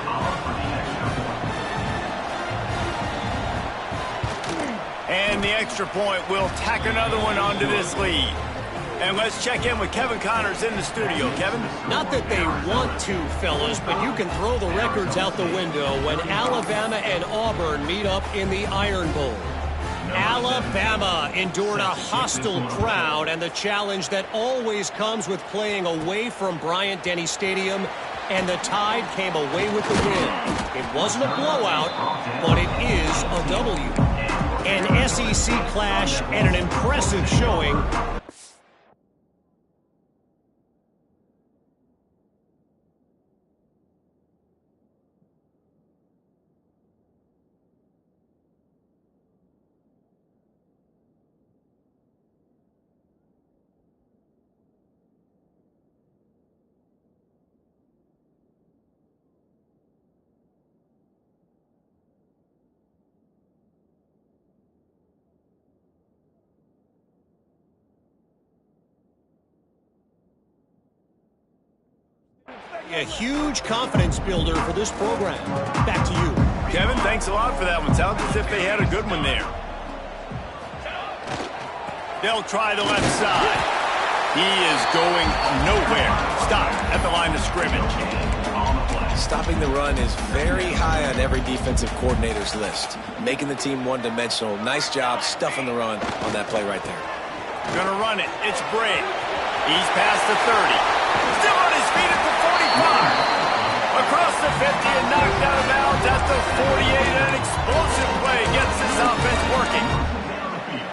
And the extra point will tack another one onto this lead. And let's check in with Kevin Connors in the studio. Kevin? Not that they want to, fellas, but you can throw the records out the window when Alabama and Auburn meet up in the Iron Bowl. Alabama endured a hostile crowd and the challenge that always comes with playing away from Bryant-Denny Stadium, and the Tide came away with the win. It wasn't a blowout, but it is a W. An SEC clash and an impressive showing. A huge confidence builder for this program. Back to you. Kevin, thanks a lot for that one. Sounds as if they had a good one there. They'll try the left side. He is going nowhere. Stop at the line of scrimmage. Stopping the run is very high on every defensive coordinator's list. Making the team one-dimensional. Nice job stuffing the run on that play right there. Gonna run it. It's Bray. He's past the 30. Still on his feet at the 45. Across the 50 and knocked out of bounds at the 48. An explosive play gets this offense working.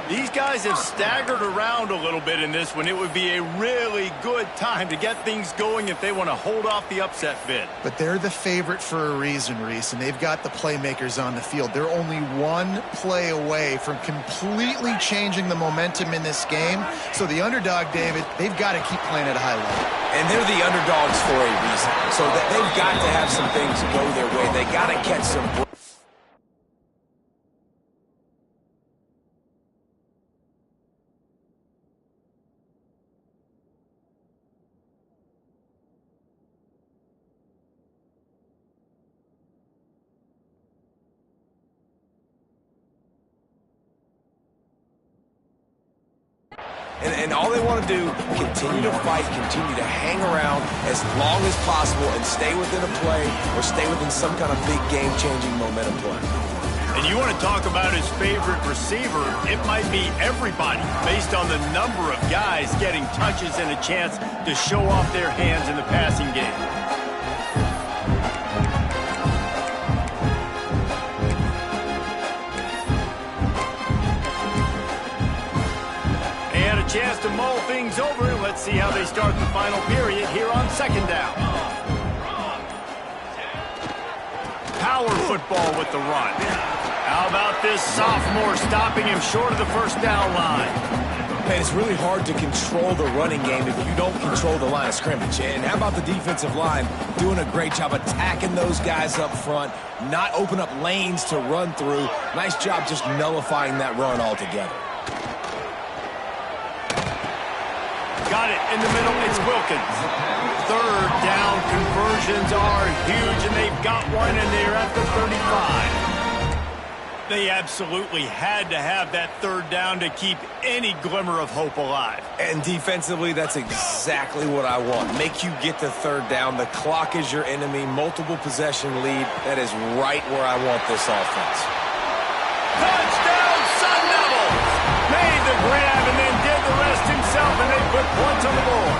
These guys have staggered around a little bit in this one. It would be a really good time to get things going if they want to hold off the upset bid. But they're the favorite for a reason, Reese, and they've got the playmakers on the field. They're only one play away from completely changing the momentum in this game. So the underdog, David, they've got to keep playing at a high level. And they're the underdogs for a reason. So they've got to have some things go their way. They got to catch some. And all they want to do, continue to fight, continue to hang around as long as possible and stay within a play or stay within some kind of big game-changing momentum play. And you want to talk about his favorite receiver, it might be everybody based on the number of guys getting touches and a chance to show off their hands in the passing game. Chance to mull things over. Let's see how they start the final period here on second down. Power football with the run. How about this sophomore stopping him short of the first down line? Man, it's really hard to control the running game if you don't control the line of scrimmage. And how about the defensive line doing a great job attacking those guys up front, not open up lanes to run through. Nice job just nullifying that run altogether. Got it in the middle. It's Wilkins. Third down conversions are huge, and they've got one, and they're at the 35. They absolutely had to have that third down to keep any glimmer of hope alive. And defensively, that's exactly what I want. Make you get the third down. The clock is your enemy. Multiple possession lead. That is right where I want this offense. Touchdown, Sun Devils! Made the grab and then did the rest himself, and they put points on the board.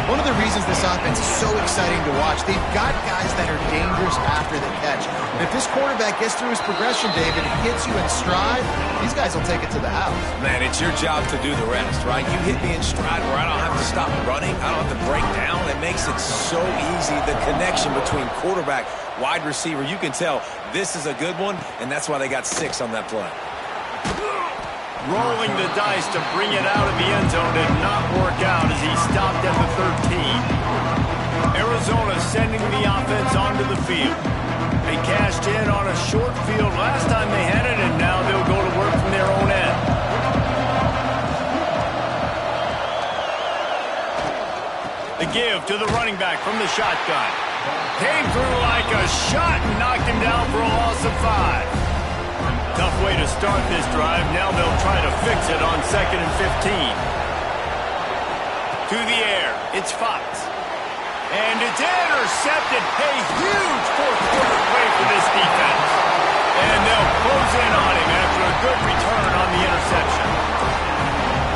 One of the reasons this offense is so exciting to watch, they've got guys that are dangerous after the catch. And if this quarterback gets through his progression, David, hits you in stride, these guys will take it to the house. Man, it's your job to do the rest, right? You hit me in stride where I don't have to stop running. I don't have to break down. It makes it so easy. The connection between quarterback, wide receiver, you can tell this is a good one, and that's why they got 6 on that play. Rolling the dice to bring it out of the end zone did not work out as he stopped at the 13. Arizona sending the offense onto the field. They cashed in on a short field last time they had it, and now they'll go to work from their own end. The give to the running back from the shotgun. Came through like a shot and knocked him down for a loss of 5. Tough way to start this drive. Now they'll try to fix it on 2nd and 15. To the air. It's Fox. And it's intercepted. A huge fourth quarter play for this defense. And they'll close in on him after a good return on the interception.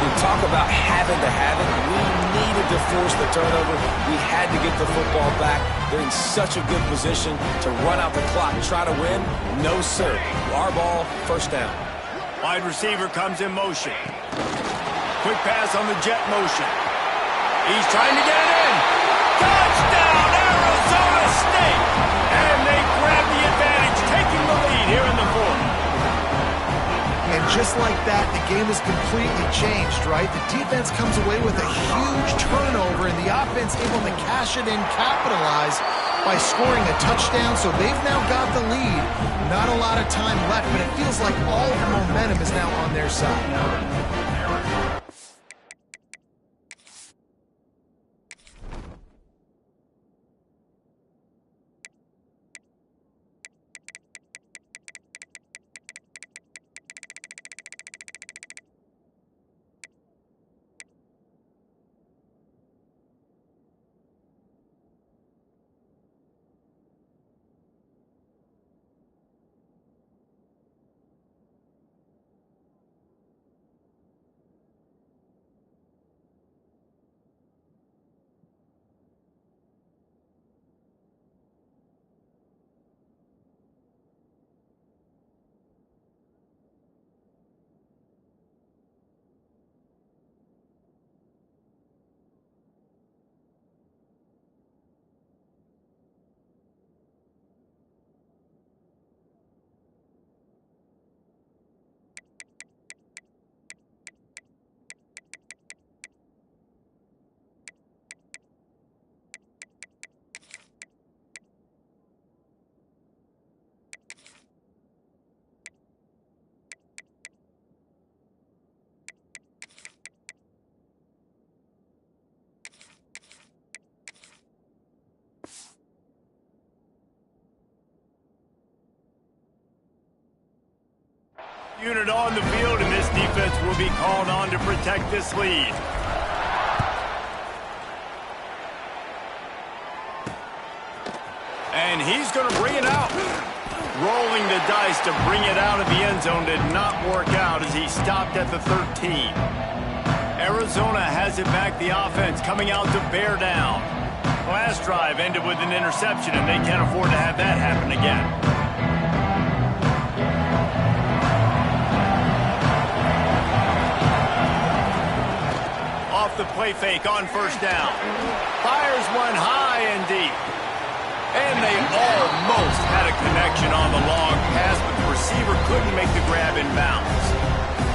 We talk about having to have it. We needed to force the turnover. We had to get the football back. They're in such a good position to run out the clock and try to win. No, sir. Our ball, first down. Wide receiver comes in motion. Quick pass on the jet motion. He's trying to get it in. Touchdown, Arizona State! And they grab the advantage, taking the lead here in the fourth. And just like that, the game is completely changed, right? The defense comes away with a huge turnover, and the offense able to cash it in, capitalize by scoring a touchdown. So they've now got the lead. Not a lot of time left, but it feels like all the momentum is now on their side. Unit on the field, and this defense will be called on to protect this lead. And he's going to bring it out. Rolling the dice to bring it out of the end zone did not work out as he stopped at the 13. Arizona has it back, the offense coming out to bear down. Last drive ended with an interception, and they can't afford to have that happen again. Off the play fake on first down. Fires one high and deep. And they almost had a connection on the long pass, but the receiver couldn't make the grab in bounds.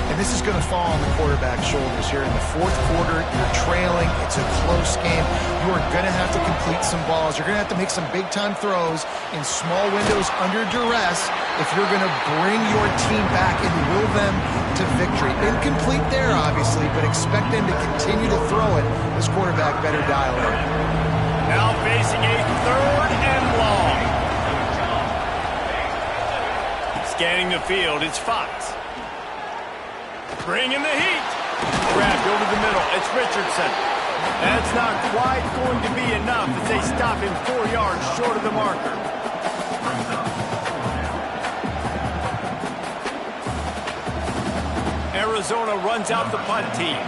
And this is going to fall on the quarterback's shoulders here in the fourth quarter. You're trailing. It's a close game. You are going to have to complete some balls. You're going to have to make some big-time throws in small windows under duress if you're going to bring your team back and will them to victory. Incomplete there, obviously, but expect them to continue to throw it. This quarterback better dial in. Now facing a third and long. Scanning the field, it's Fox. Bringing the heat. Grabbed over the middle, it's Richardson. That's not quite going to be enough as they stop him 4 yards short of the marker. Arizona runs out the punt team.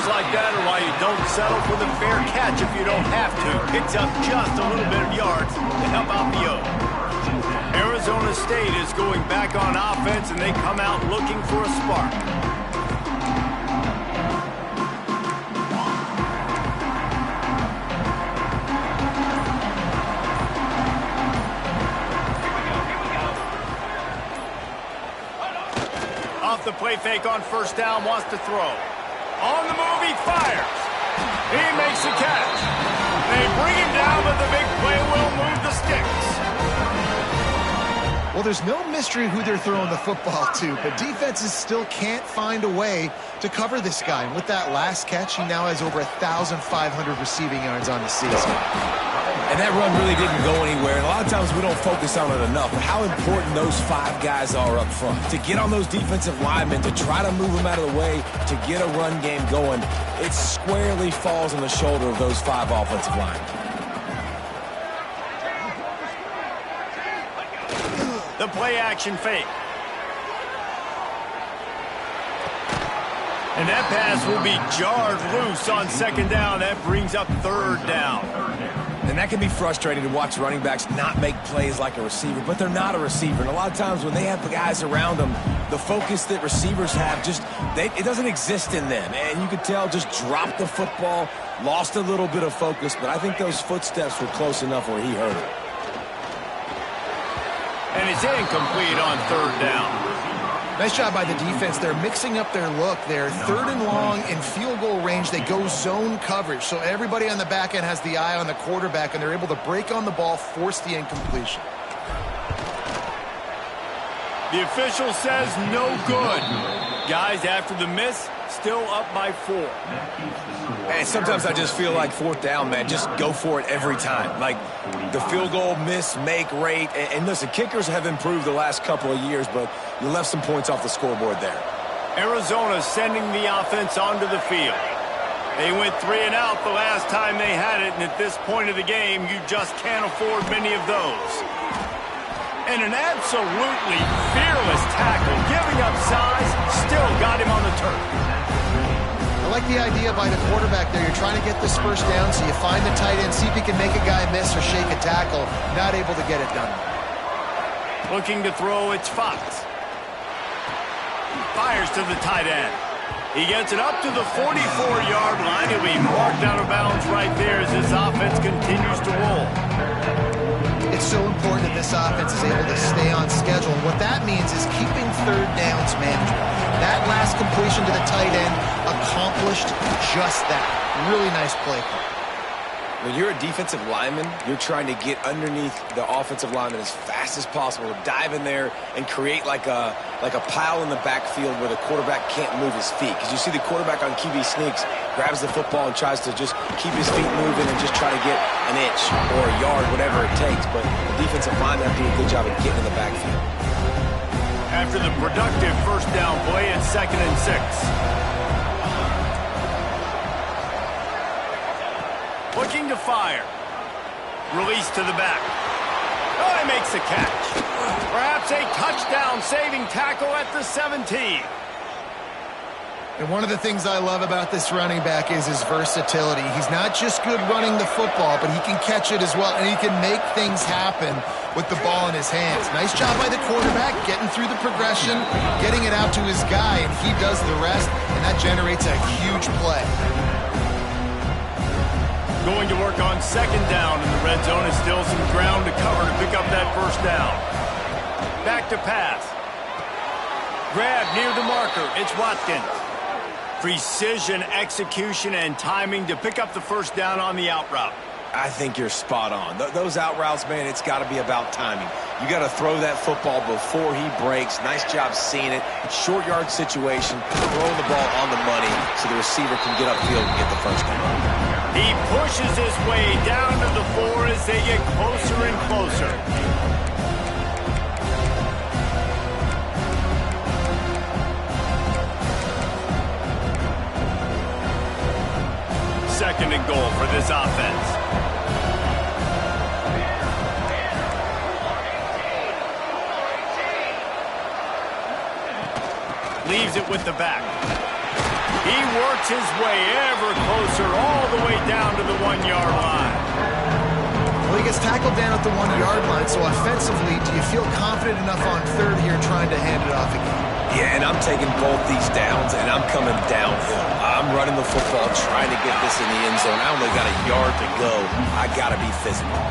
Like that are why you don't settle for the fair catch if you don't have to. Picks up just a little bit of yards to help out the O. Arizona State is going back on offense, and they come out looking for a spark. Off the play fake on first down, wants to throw. On the move, he fires. He makes the catch. They bring him down, but the big play will move the sticks. Well, there's no mystery who they're throwing the football to, but defenses still can't find a way to cover this guy. And with that last catch, he now has over 1,500 receiving yards on the season. And that run really didn't go anywhere. And a lot of times we don't focus on it enough. But how important those 5 guys are up front. To get on those defensive linemen, to try to move them out of the way, to get a run game going, it squarely falls on the shoulder of those 5 offensive linemen. The play action fake. And that pass will be jarred loose on second down. That brings up third down. And that can be frustrating to watch running backs not make plays like a receiver, but they're not a receiver. And a lot of times when they have the guys around them, the focus that receivers have it doesn't exist in them. And you could tell just dropped the football, lost a little bit of focus, but I think those footsteps were close enough where he heard it. And it's incomplete on third down. Nice job by the defense. They're mixing up their look. They're third and long in field goal range. They go zone coverage. So everybody on the back end has the eye on the quarterback, and they're able to break on the ball, force the incompletion. The official says no good. Guys, after the miss, still up by 4. And sometimes I just feel like fourth down, man, just go for it every time. Like the field goal miss, make rate. And listen, kickers have improved the last couple of years, but you left some points off the scoreboard there. Arizona sending the offense onto the field. They went 3 and out the last time they had it, and at this point of the game, you just can't afford many of those. And an absolutely fearless tackle, giving up size, still got him on the turf. I like the idea by the quarterback there. You're trying to get this first down, so you find the tight end, see if he can make a guy miss or shake a tackle. Not able to get it done. Looking to throw, it's Fox. Fires to the tight end. He gets it up to the 44-yard line. He'll be marked out of bounds right there as this offense continues to roll. It's so important that this offense is able to stay on schedule. And what that means is keeping third downs manageable. That last completion to the tight end accomplished just that. Really nice play call. When you're a defensive lineman, you're trying to get underneath the offensive lineman as fast as possible, dive in there and create like a pile in the backfield where the quarterback can't move his feet. Because you see the quarterback on QB sneaks, grabs the football and tries to just keep his feet moving and just try to get an inch or a yard, whatever it takes. But the defensive linemen have to do a good job of getting in the backfield. After the productive first down play, it's 2nd and 6. Looking to fire. Release to the back. Oh, he makes the catch. Perhaps a touchdown-saving tackle at the 17. And one of the things I love about this running back is his versatility. He's not just good running the football, but he can catch it as well, and he can make things happen with the ball in his hands. Nice job by the quarterback, getting through the progression, getting it out to his guy, and he does the rest, and that generates a huge play. Going to work on 2nd down in the red zone. Is still some ground to cover to pick up that first down. Back to pass. Grab near the marker. It's Watkins. Precision, execution, and timing to pick up the first down on the out route. I think you're spot on. Those out routes, man, it's got to be about timing. You got to throw that football before he breaks. Nice job seeing it. Short yard situation, throwing the ball on the money so the receiver can get upfield and get the first down. He pushes his way down to the 4 as they get closer and closer. Second and goal for this offense. Leaves it with the back. He works his way ever closer all the way down to the 1-yard line. Well, he gets tackled down at the 1-yard line, so offensively, do you feel confident enough on 3rd here trying to hand it off again? Yeah, and I'm taking both these downs, and I'm coming downhill. I'm running the football, trying to get this in the end zone. I only got a yard to go. I got to be physical.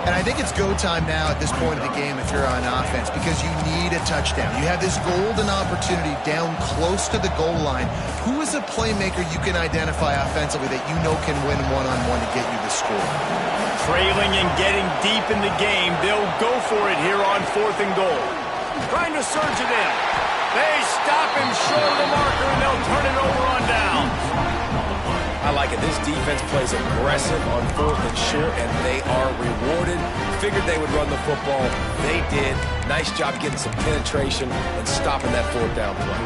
And I think it's go time now at this point of the game if you're on offense because you need a touchdown. You have this golden opportunity down close to the goal line. Who is a playmaker you can identify offensively that you know can win one-on-one to get you the score? Trailing and getting deep in the game, they'll go for it here on 4th and goal. Trying to surge it in. They stop him short of the marker, and they'll turn it over on down. I like it. This defense plays aggressive on 4th and short, and they are rewarded. Figured they would run the football. They did. Nice job getting some penetration and stopping that 4th down play.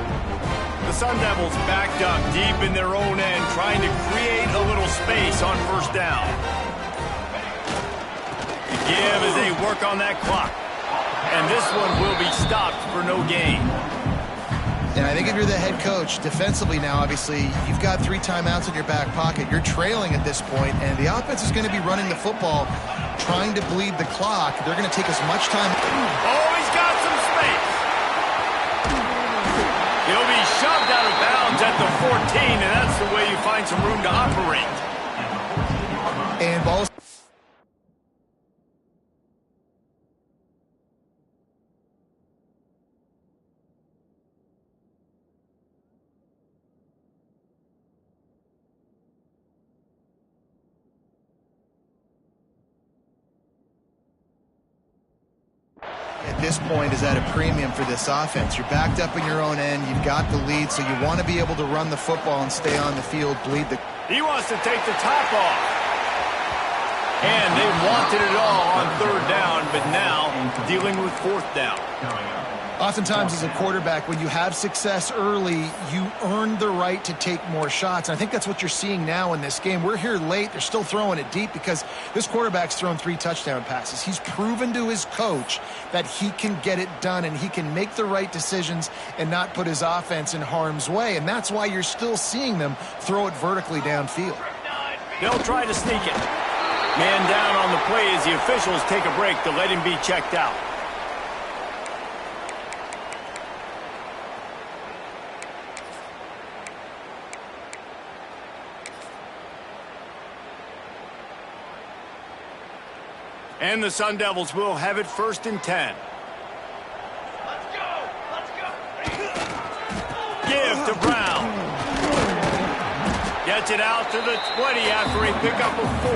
The Sun Devils backed up deep in their own end, trying to create a little space on first down. The give as they work on that clock. And this one will be stopped for no gain. And I think if you're the head coach, defensively now, obviously, you've got 3 timeouts in your back pocket. You're trailing at this point, and the offense is going to be running the football, trying to bleed the clock. They're going to take as much time. Oh, he's got some space. He'll be shoved out of bounds at the 14, and that's the way you find some room to operate. And ball. At this point is at a premium for this offense. You're backed up in your own end. You've got the lead, so you want to be able to run the football and stay on the field, bleed the... He wants to take the top off. And they wanted it all on 3rd down, but now dealing with 4th down. Oftentimes as a quarterback, when you have success early, you earn the right to take more shots. And I think that's what you're seeing now in this game. We're here late. They're still throwing it deep because this quarterback's thrown 3 touchdown passes. He's proven to his coach that he can get it done and he can make the right decisions and not put his offense in harm's way. And that's why you're still seeing them throw it vertically downfield. They'll try to sneak it. Man down on the play as the officials take a break to let him be checked out. And the Sun Devils will have it 1st and 10. Let's go! Let's go! Give to Brown. Gets Stretch it out to the 20 after a pickup of 4.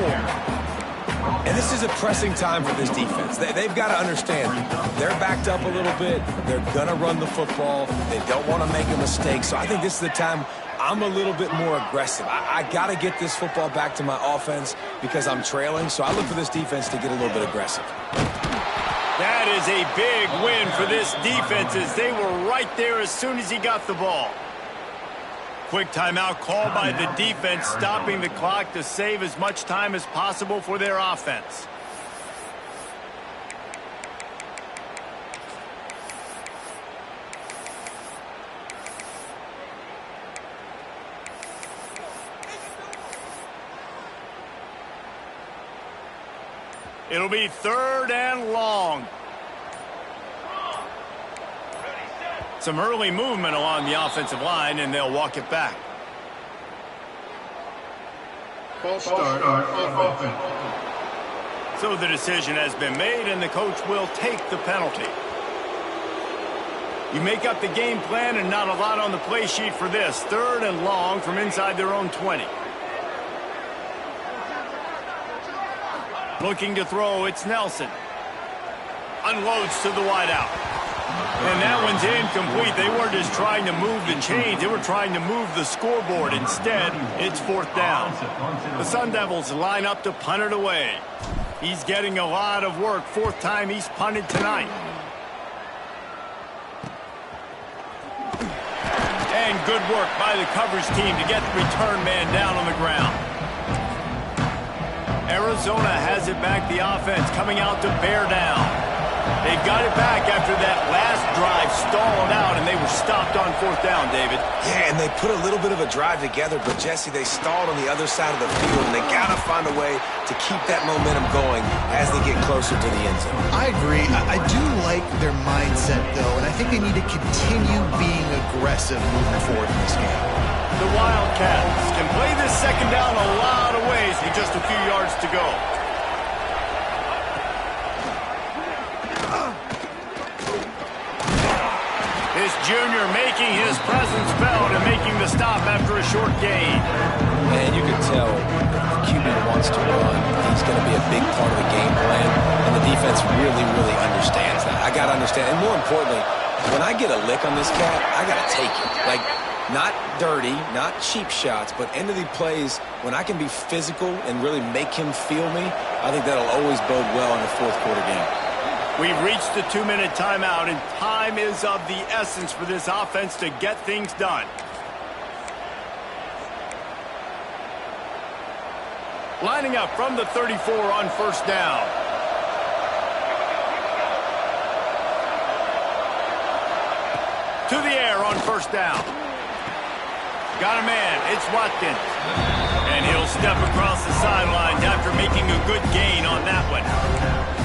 And this is a pressing time for this defense. They've got to understand, they're backed up a little bit. They're going to run the football. They don't want to make a mistake. So I think this is the time I'm a little bit more aggressive. I got to get this football back to my offense because I'm trailing. So I look for this defense to get a little bit aggressive. That is a big win for this defense as they were right there as soon as he got the ball. Quick timeout called by the defense, stopping the clock to save as much time as possible for their offense. It'll be 3rd and long. Some early movement along the offensive line, and they'll walk it back. False start on offense. So the decision has been made, and the coach will take the penalty. You make up the game plan, and not a lot on the play sheet for this. 3rd and long from inside their own 20. Looking to throw, it's Nelson. Unloads to the wideout. And that one's incomplete. They weren't just trying to move the chains. They were trying to move the scoreboard. Instead, it's 4th down. The Sun Devils line up to punt it away. He's getting a lot of work. 4th time he's punted tonight. And good work by the coverage team to get the return man down on the ground. Arizona has it back. The offense coming out to bear down. They've got it back after that last drive stalled out, and they were stopped on 4th down, David. Yeah, and they put a little bit of a drive together, but, Jesse, they stalled on the other side of the field, and they got to find a way to keep that momentum going as they get closer to the end zone. I agree. I do like their mindset, though, and I think they need to continue being aggressive moving forward in this game. The Wildcats can play this 2nd down a lot of ways with just a few yards to go. This junior making his presence felt and making the stop after a short gain. And you can tell if QB wants to run, he's going to be a big part of the game plan, and the defense really, really understands that. I got to understand, and more importantly, when I get a lick on this cat, I got to take it. Like, not dirty, not cheap shots, but end of the plays, when I can be physical and really make him feel me, I think that'll always bode well in the 4th quarter game. We've reached the 2-minute timeout, and time is of the essence for this offense to get things done. Lining up from the 34 on 1st down. To the air on 1st down. Got a man, it's Watkins. And he'll step across the sidelines after making a good gain on that one.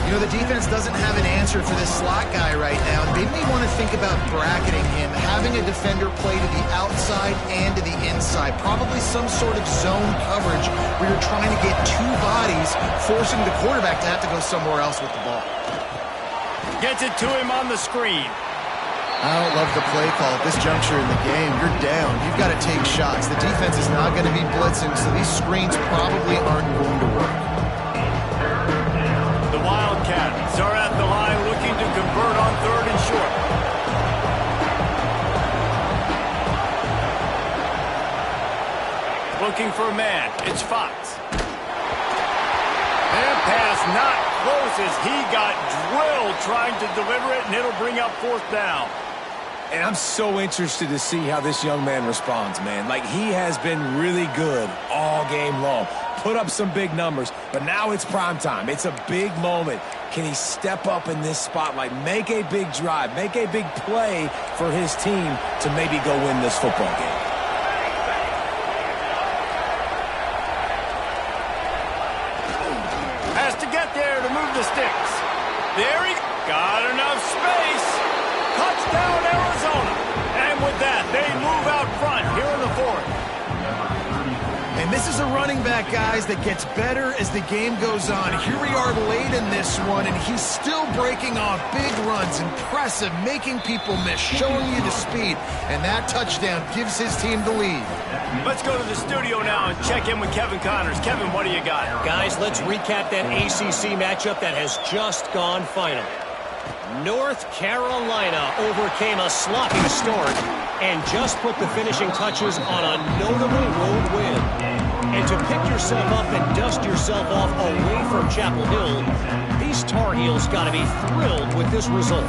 You know, the defense doesn't have an answer for this slot guy right now. They may want to think about bracketing him, having a defender play to the outside and to the inside. Probably some sort of zone coverage where you're trying to get 2 bodies, forcing the quarterback to have to go somewhere else with the ball. Gets it to him on the screen. I don't love the play call at this juncture in the game. You're down. You've got to take shots. The defense is not going to be blitzing, so these screens probably aren't going to work. The Wildcats are at the line looking to convert on 3rd and short. Looking for a man. It's Fox. And pass not close as he got drilled trying to deliver it, and it'll bring up 4th down. And I'm so interested to see how this young man responds, man. Like, he has been really good all game long. Put up some big numbers, but now it's prime time. It's a big moment. Can he step up in this spotlight, make a big drive, make a big play for his team to maybe go win this football game? Has to get there to move the sticks. There he got enough space. Touchdown, Arizona. And with that, they move out front here in the 4th. And this is a running back, guys, that gets better as the game goes on. Here we are late in this one, and he's still breaking off big runs. Impressive, making people miss, showing you the speed. And that touchdown gives his team the lead. Let's go to the studio now and check in with Kevin Connors. Kevin, what do you got? Guys, let's recap that ACC matchup that has just gone final. North Carolina overcame a sloppy start and just put the finishing touches on a notable road win. And to pick yourself up and dust yourself off away from Chapel Hill, these Tar Heels got to be thrilled with this result.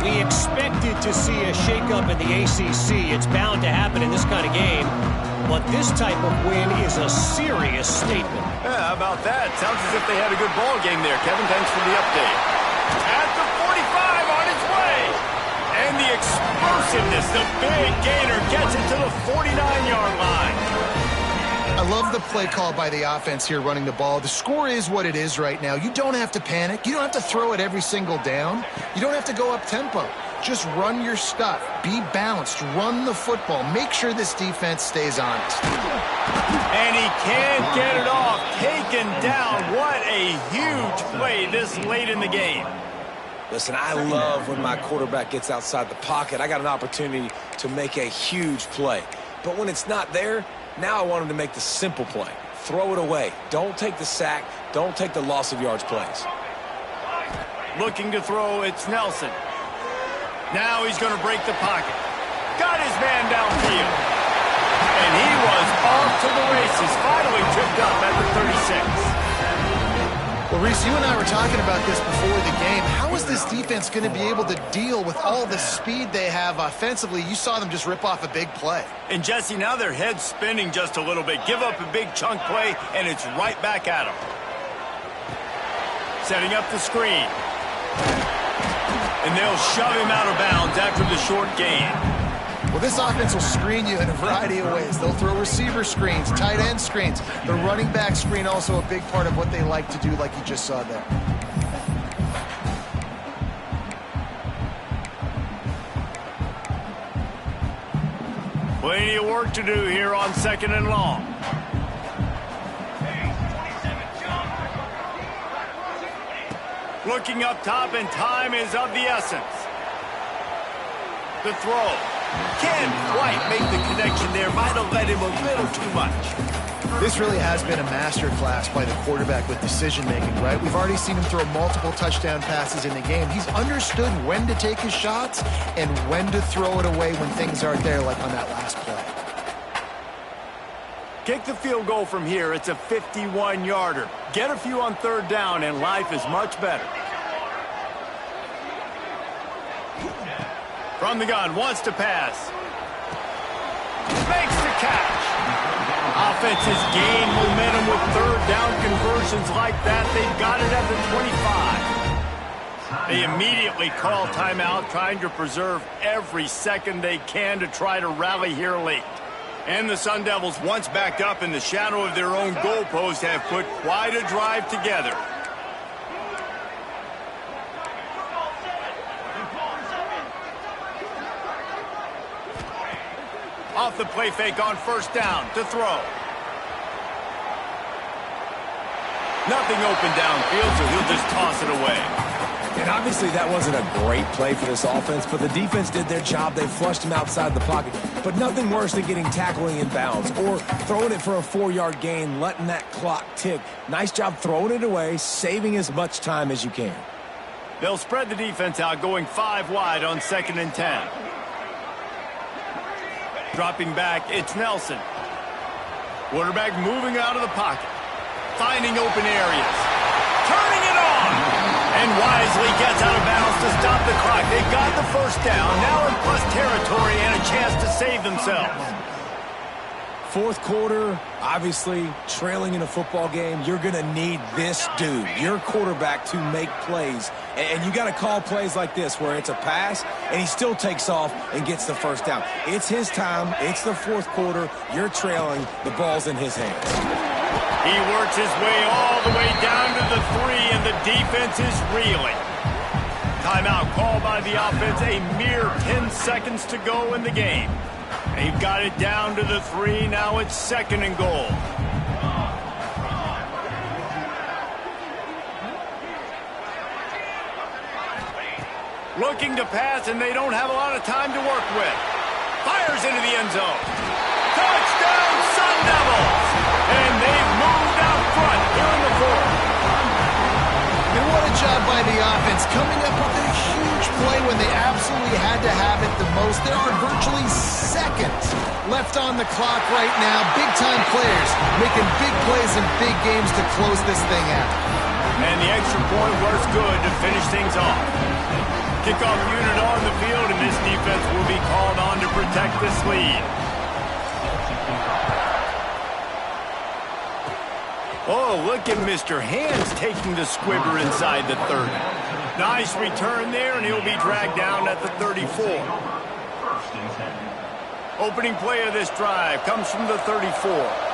We expected to see a shakeup in the ACC. It's bound to happen in this kind of game. But this type of win is a serious statement. Yeah, how about that? Sounds as if they had a good ball game there. Kevin, thanks for the update. At the 45 on its way. And the explosiveness, the big gainer gets it to the 49-yard line. I love the play call by the offense here running the ball. The score is what it is right now. You don't have to panic. You don't have to throw it every single down. You don't have to go up tempo. Just run your stuff. Be balanced. Run the football. Make sure this defense stays honest. And he can't get it off. Taken down. What a huge play this late in the game. Listen, I love when my quarterback gets outside the pocket. I got an opportunity to make a huge play. But when it's not there, now I want him to make the simple play. Throw it away. Don't take the sack. Don't take the loss of yards plays. Looking to throw, it's Nelson. Now he's going to break the pocket. Got his man downfield. And he was off to the races. Finally tripped up at the 36. Well, Reese, you and I were talking about this before the game. How is this defense going to be able to deal with all the speed they have offensively? You saw them just rip off a big play. And, Jesse, now their head's spinning just a little bit. Give up a big chunk play, and it's right back at them. Setting up the screen. And they'll shove him out of bounds after the short gain. Well, this offense will screen you in a variety of ways. They'll throw receiver screens, tight end screens. The running back screen also a big part of what they like to do, like you just saw there. Plenty of work to do here on 2nd and long. Looking up top, and time is of the essence. The throw. Can't quite make the connection there. Might have led him a little too much. This really has been a masterclass by the quarterback with decision-making, right? We've already seen him throw multiple touchdown passes in the game. He's understood when to take his shots and when to throw it away when things aren't there, like on that last play. Kick the field goal from here. It's a 51-yarder. Get a few on 3rd down, and life is much better. From the gun, wants to pass. Makes the catch. Offenses gain momentum with 3rd down conversions like that. They've got it at the 25. They immediately call timeout, trying to preserve every second they can to try to rally here late. And the Sun Devils, once back up in the shadow of their own goalpost, have put quite a drive together. Off the play fake on 1st down to throw. Nothing open downfield, so he'll just toss it away. And obviously that wasn't a great play for this offense, but the defense did their job. They flushed him outside the pocket. But nothing worse than getting tackling in bounds or throwing it for a 4-yard gain, letting that clock tick. Nice job throwing it away, saving as much time as you can. They'll spread the defense out, going 5 wide on 2nd and 10. Dropping back, it's Nelson. Quarterback moving out of the pocket. Finding open areas. Turning it on! And wisely gets out of bounds to stop the clock. They got the 1st down, now in plus territory and a chance to save themselves. 4th quarter, obviously trailing in a football game, you're going to need this dude, your quarterback, to make plays. And you got to call plays like this where it's a pass and he still takes off and gets the 1st down. It's his time. It's the 4th quarter. You're trailing. The ball's in his hands. He works his way all the way down to the 3, and the defense is reeling. Timeout called by the offense. A mere 10 seconds to go in the game. They've got it down to the 3. Now it's 2nd and goal. Looking to pass, and they don't have a lot of time to work with. Fires into the end zone. Touchdown, Sun Devils! And they've moved out front here in the fourth. And what a job by the offense, coming up with a huge play when they absolutely had to have it the most. There are virtually seconds left on the clock right now. Big-time players making big plays in big games to close this thing out. And the extra point was good to finish things off. Kickoff unit on the field, and this defense will be called on to protect this lead. Oh, look at Mr. Hands taking the squibber inside the 30. Nice return there, and he'll be dragged down at the 34. Opening play of this drive comes from the 34.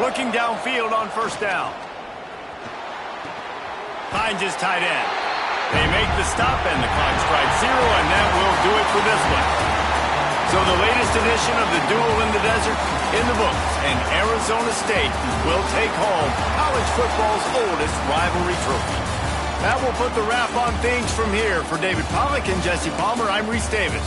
Looking downfield on first down. Finds his tight end. They make the stop, and the clock strikes 0, and that will do it for this one. So the latest edition of the Duel in the Desert in the books, and Arizona State will take home college football's oldest rivalry trophy. That will put the wrap on things from here. For David Pollack and Jesse Palmer, I'm Reese Davis.